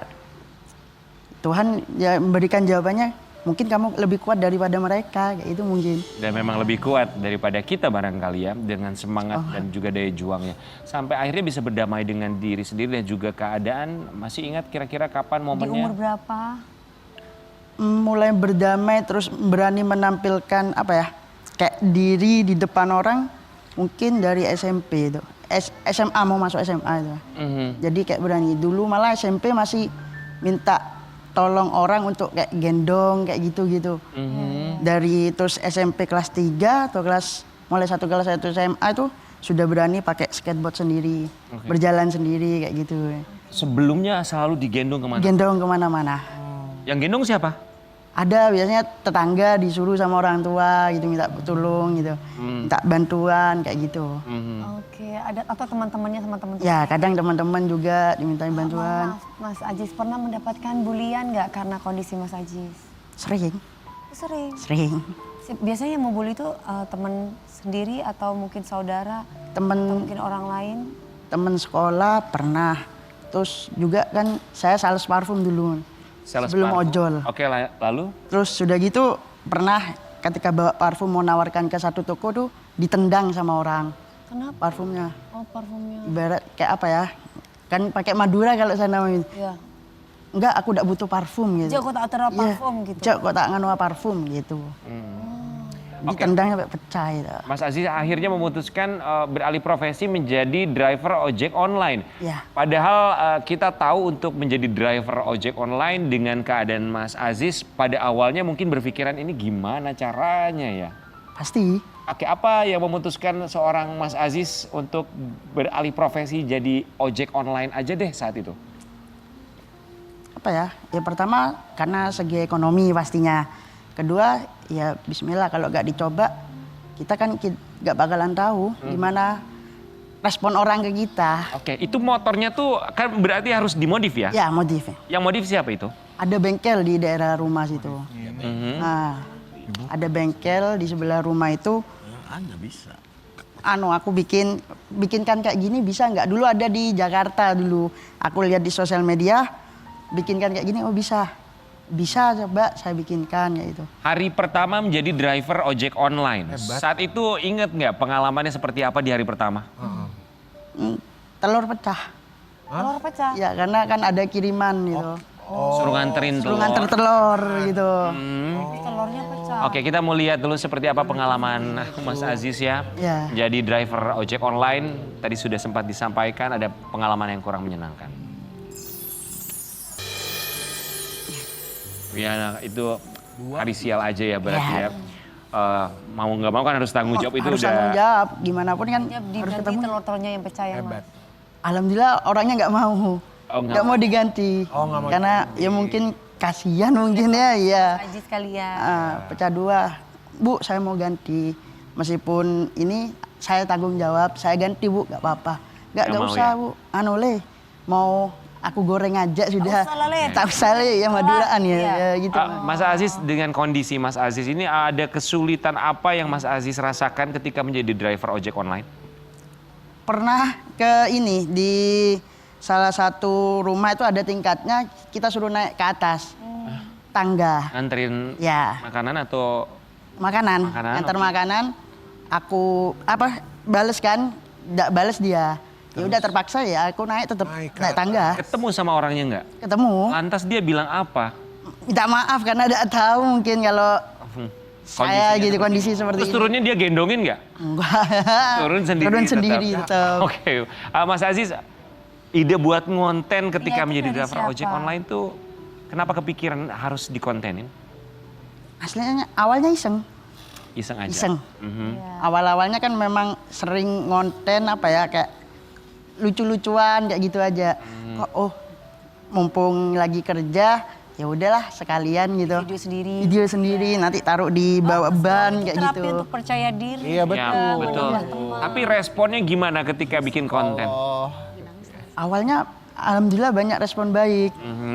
Tuhan ya memberikan jawabannya, mungkin kamu lebih kuat daripada mereka, kayak itu mungkin. Dan memang lebih kuat daripada kita barangkali ya, dengan semangat dan juga daya juangnya. Sampai akhirnya bisa berdamai dengan diri sendiri dan juga keadaan. Masih ingat kira-kira kapan Di momennya? umur berapa? Mulai berdamai terus berani menampilkan apa ya, kayak diri di depan orang mungkin dari SMP itu. SMA mau masuk SMA itu. Jadi kayak berani. Dulu malah SMP masih minta tolong orang untuk kayak gendong kayak gitu-gitu. Dari terus SMP kelas 3 atau mulai 1 kelas 1 SMA itu sudah berani pakai skateboard sendiri, berjalan sendiri kayak gitu. Sebelumnya selalu digendong kemana? Gendong kemana-mana. Yang gendong siapa? Ada biasanya tetangga disuruh sama orang tua gitu, minta tolong gitu, minta bantuan kayak gitu. Oke, ada atau teman-temannya sama teman-teman? Ya kadang teman-teman juga dimintain bantuan. Mas Aziz pernah mendapatkan bulian nggak karena kondisi Mas Aziz? Sering, Sering. sering. Biasanya yang membuli itu teman sendiri atau mungkin saudara atau Temen mungkin orang lain? temen sekolah pernah. Terus juga kan saya sales parfum dulu. Sales sebelum parfum. ojol. Oke, lalu? Terus sudah gitu pernah ketika bawa parfum mau nawarkan ke satu toko tuh ditendang sama orang. Kenapa? Parfumnya. Oh, parfumnya. Ibarat kayak apa ya? Kan pakai Madura kalau saya namanya. Iya. Enggak, aku enggak butuh parfum gitu. Jauh kok tak terap parfum gitu. Cok, kok tak nganu parfum gitu. Ditendang sampai pecah itu. Mas Aziz akhirnya memutuskan beralih profesi menjadi driver ojek online. Ya. Padahal kita tahu untuk menjadi driver ojek online dengan keadaan Mas Aziz pada awalnya mungkin berpikiran ini gimana caranya ya? Pasti. Oke, apa yang memutuskan seorang Mas Aziz untuk beralih profesi jadi ojek online aja deh saat itu? Apa ya? Ya pertama karena segi ekonomi pastinya. Kedua ya bismillah kalau gak dicoba kita kan gak bakalan tahu gimana respon orang ke kita. Oke, itu motornya tuh kan berarti harus dimodif ya? Ya modif. Yang modif siapa itu? Ada bengkel di daerah rumah situ. Nah, ada bengkel di sebelah rumah itu. Aku bikinkan kayak gini bisa nggak? Dulu ada di Jakarta dulu. Aku lihat di sosial media, bikinkan kayak gini, oh bisa. Bisa coba saya bikinkan kayak itu. Hari pertama menjadi driver ojek online. Saat itu inget nggak pengalamannya seperti apa di hari pertama? Telur pecah. Telur pecah. Ya karena kan ada kiriman gitu. Suruh nganterin Suruh telur. nganter telur gitu. Telurnya pecah. Oke, kita mau lihat dulu seperti apa pengalaman Mas Aziz ya. Ya. Jadi driver ojek online, tadi sudah sempat disampaikan ada pengalaman yang kurang menyenangkan. Ya itu hari sial aja ya berarti ya. Mau nggak mau kan harus tanggung jawab itu Harus udah. tanggung jawab, gimana pun kan Ya, harus diganti ketemu. telur-telurnya yang pecah ya Mas. Alhamdulillah orangnya nggak mau. Oh, Nggak mau diganti. nggak mau Karena ya mungkin kasihan mungkin ya. Iya. Aziz kalian. Pecah dua. Bu, saya mau ganti. Meskipun ini saya tanggung jawab, saya ganti Bu, nggak apa-apa. Nggak mau usah ya? Bu. Le, mau aku goreng aja sudah. usah lah, Le. Tak usah Le, ya Maduraan ya, Iya. ya gitu. Mas Aziz, dengan kondisi Mas Aziz ini ada kesulitan apa yang Mas Aziz rasakan ketika menjadi driver ojek online? Pernah ke ini di salah satu rumah itu ada tingkatnya, kita suruh naik ke atas tangga. Nganterin Ya. makanan atau Makanan, Makanan, antar oke. makanan. Aku bales kan, nggak bales dia. Ya udah terpaksa ya aku tetap naik tangga. ketemu sama orangnya nggak? Ketemu, Lantas dia bilang apa? minta maaf karena tidak tahu mungkin kalau saya gitu kondisi seperti Terus ini. turunnya dia gendongin nggak? Enggak. Turun sendiri. Turun sendiri tetap. Oke, Mas Aziz, ide buat ngonten ketika Iya, itu menjadi dari driver siapa? ojek online tuh kenapa kepikiran harus dikontenin? Aslinya awalnya iseng. Iseng aja. Iseng. Mhm. Awal-awalnya kan memang sering ngonten kayak lucu-lucuan kayak gitu aja. Kok mumpung lagi kerja ya udahlah sekalian gitu. Video sendiri nanti taruh di bawah ban kayak Terapi gitu. untuk percaya diri. Iya, Ya, betul. Tapi responnya gimana ketika bikin konten? Awalnya alhamdulillah banyak respon baik.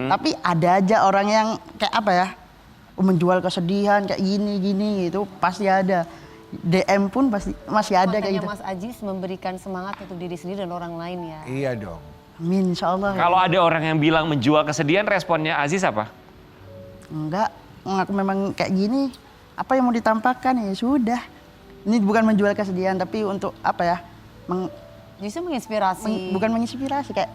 Tapi ada aja orang yang kayak menjual kesedihan kayak gini gitu pasti ada. DM pun pasti masih ada kayak Makanya gitu. Mas Aziz memberikan semangat untuk diri sendiri dan orang lain ya. Iya dong. Amin insyaallah. Kalau ada orang yang bilang menjual kesedihan, responnya Aziz apa? Enggak, aku memang kayak gini. Apa yang mau ditampakkan ya sudah. Ini bukan menjual kesedihan tapi untuk Justru menginspirasi. bukan menginspirasi kayak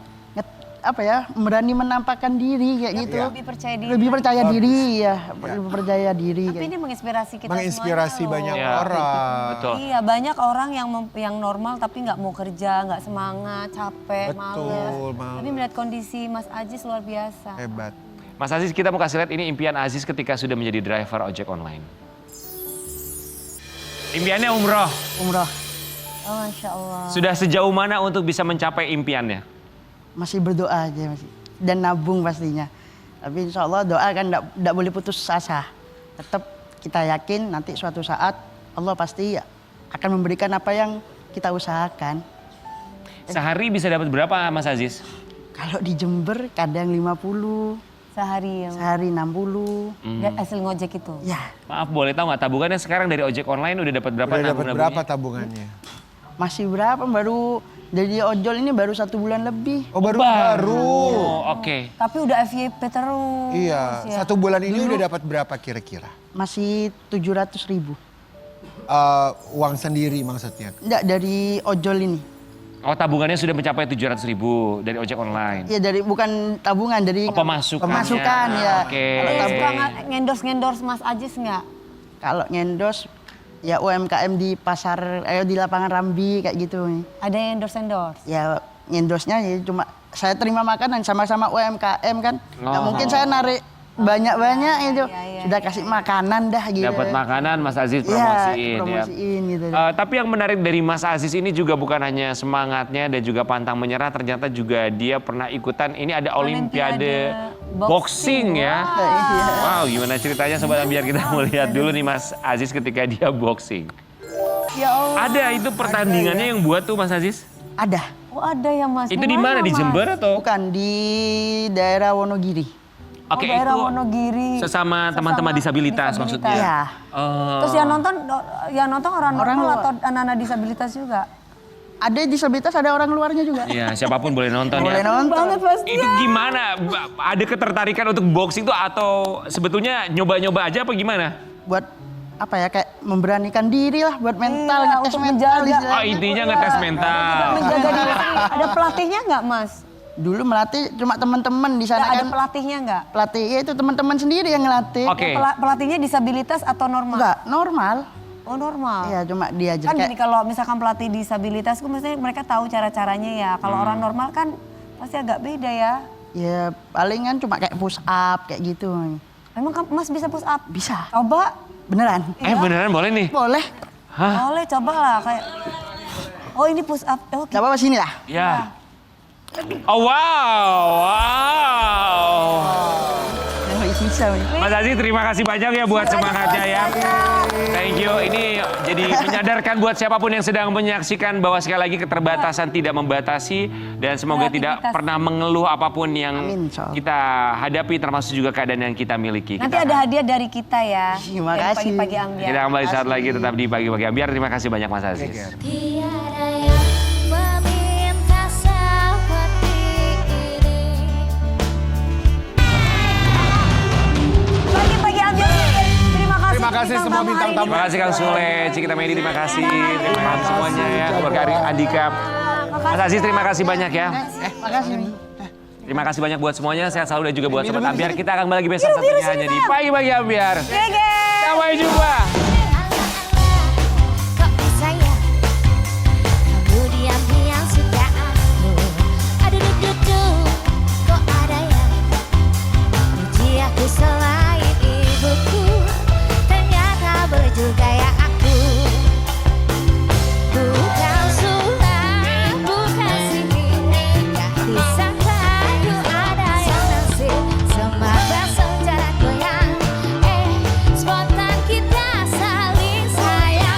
berani menampakkan diri kayak gitu. Lebih percaya diri. Lebih percaya diri ya, lebih percaya diri. Tapi ini menginspirasi kita Menginspirasi semuanya loh. banyak Ya, orang. Betul. Iya, banyak orang yang normal tapi nggak mau kerja, nggak semangat, capek, males. Tapi melihat kondisi Mas Aziz luar biasa. Hebat. Mas Aziz, kita mau kasih lihat ini impian Aziz ketika sudah menjadi driver ojek online. Impiannya umroh. Umroh Oh, Masya Allah. Sudah sejauh mana untuk bisa mencapai impiannya? masih berdoa aja masih dan nabung pastinya. Tapi insya Allah doa kan tidak boleh putus asa. Tetap kita yakin nanti suatu saat Allah pasti akan memberikan apa yang kita usahakan. Sehari bisa dapat berapa Mas Aziz? Kalau di Jember kadang 50, Sehari yang sehari 60. hasil ngojek itu. Ya, Maaf, boleh tahu nggak tabungannya sekarang dari ojek online udah dapat berapa? Udah dapat nabung-nabungnya? berapa tabungannya? masih berapa baru jadi ojol ini baru 1 bulan lebih. Oh baru. Oh, oke. Tapi udah FYP terus. Iya, ya. 1 bulan ini udah dapat berapa kira-kira? Masih 700.000. Uang sendiri maksudnya? Enggak dari ojol ini. Oh, tabungannya sudah mencapai 700.000 dari ojek online. Ya dari bukan tabungan dari Pemasukan. pemasukan ya. Oke. Kalau Ada yang suka tabung- ngendorse Mas Aziz nggak? Kalau ngendos ya UMKM di pasar di lapangan Rambi kayak gitu nih. Ada yang endorse? Ya ngendosnya ya cuma saya terima makanan sama-sama UMKM kan. Nggak Oh. mungkin saya narik banyak-banyak itu. Sudah kasih makanan dah gitu. Dapat makanan Mas Aziz Iya, promosiin, promosiin gitu. Tapi yang menarik dari Mas Aziz ini juga bukan hanya semangatnya dan juga pantang menyerah, ternyata juga dia pernah ikutan, ini ada Olimpiade boxing ya. Wow, gimana ceritanya Sobat Ambiar, kita mau lihat dulu nih Mas Aziz ketika dia boxing. Ya Allah. Ada itu pertandingannya yang buat tuh Mas Aziz? Ada. Oh ada ya Mas. Itu di mana? Di Mas? Jember atau? Bukan, di daerah Wonogiri. Oke, daerah itu Wonogiri. sesama teman-teman disabilitas maksudnya. Iya. Terus yang nonton orang normal luar. atau anak-anak disabilitas juga? Ada disabilitas, ada orang luarnya juga. Iya, siapapun boleh nonton Boleh ya. nonton. Banget pasti. Itu gimana? Ada ketertarikan untuk boxing itu atau sebetulnya nyoba-nyoba aja apa gimana? Buat apa ya, kayak memberanikan diri lah, buat mental, Iya, ngetes untuk mental. menjaga. istilahnya. Oh, intinya ngetes mental. Menjaga diri sendiri. Ada pelatihnya nggak Mas? Dulu melatih cuma teman-teman di sana Nggak ada kan. pelatihnya nggak? Pelatih ya itu teman-teman sendiri yang ngelatih. Oke. Pelatihnya disabilitas atau normal? Enggak, normal. Oh normal. Iya, cuma diajar Kan kayak gini, kalau misalkan pelatih disabilitas, maksudnya mereka tahu cara-caranya ya. Kalau orang normal kan pasti agak beda ya. ya palingan cuma kayak push up kayak gitu. Emang Mas bisa push up? Bisa. Coba. Beneran? Beneran boleh nih? Boleh. Boleh, cobalah kayak. Oh ini push up. Oh, Gak apa-apa, sini lah. Ya. Oh wow. Bisa. Mas Aziz terima kasih banyak ya buat semangatnya ya. Thank you. Ini jadi menyadarkan buat siapapun yang sedang menyaksikan bahwa sekali lagi keterbatasan tidak membatasi dan semoga tidak pernah mengeluh apapun yang Amin, insya Allah. kita hadapi termasuk juga keadaan yang kita miliki. Nanti ada hadiah dari kita ya. Terima Dari kasih. Pagi-pagi Ambiar. Kita kembali saat lagi tetap di pagi-pagi Ambiar. Terima kasih banyak Mas Aziz. Tiada yang meminta seperti ini. Pagi-pagi Ambiar. Terima kasih. Terima kasih semua bintang tamu. Terima kasih Kang Sule, Cikita Medi, terima kasih. Terima kasih semuanya ya, keluarga Andika. Mas Aziz terima kasih banyak ya. Makasih. Terima kasih banyak buat semuanya. Sehat selalu dan juga buat Sobat Ambiar. Kita akan kembali lagi besok tentunya hanya di Pagi-Pagi Ambiar. Sampai jumpa.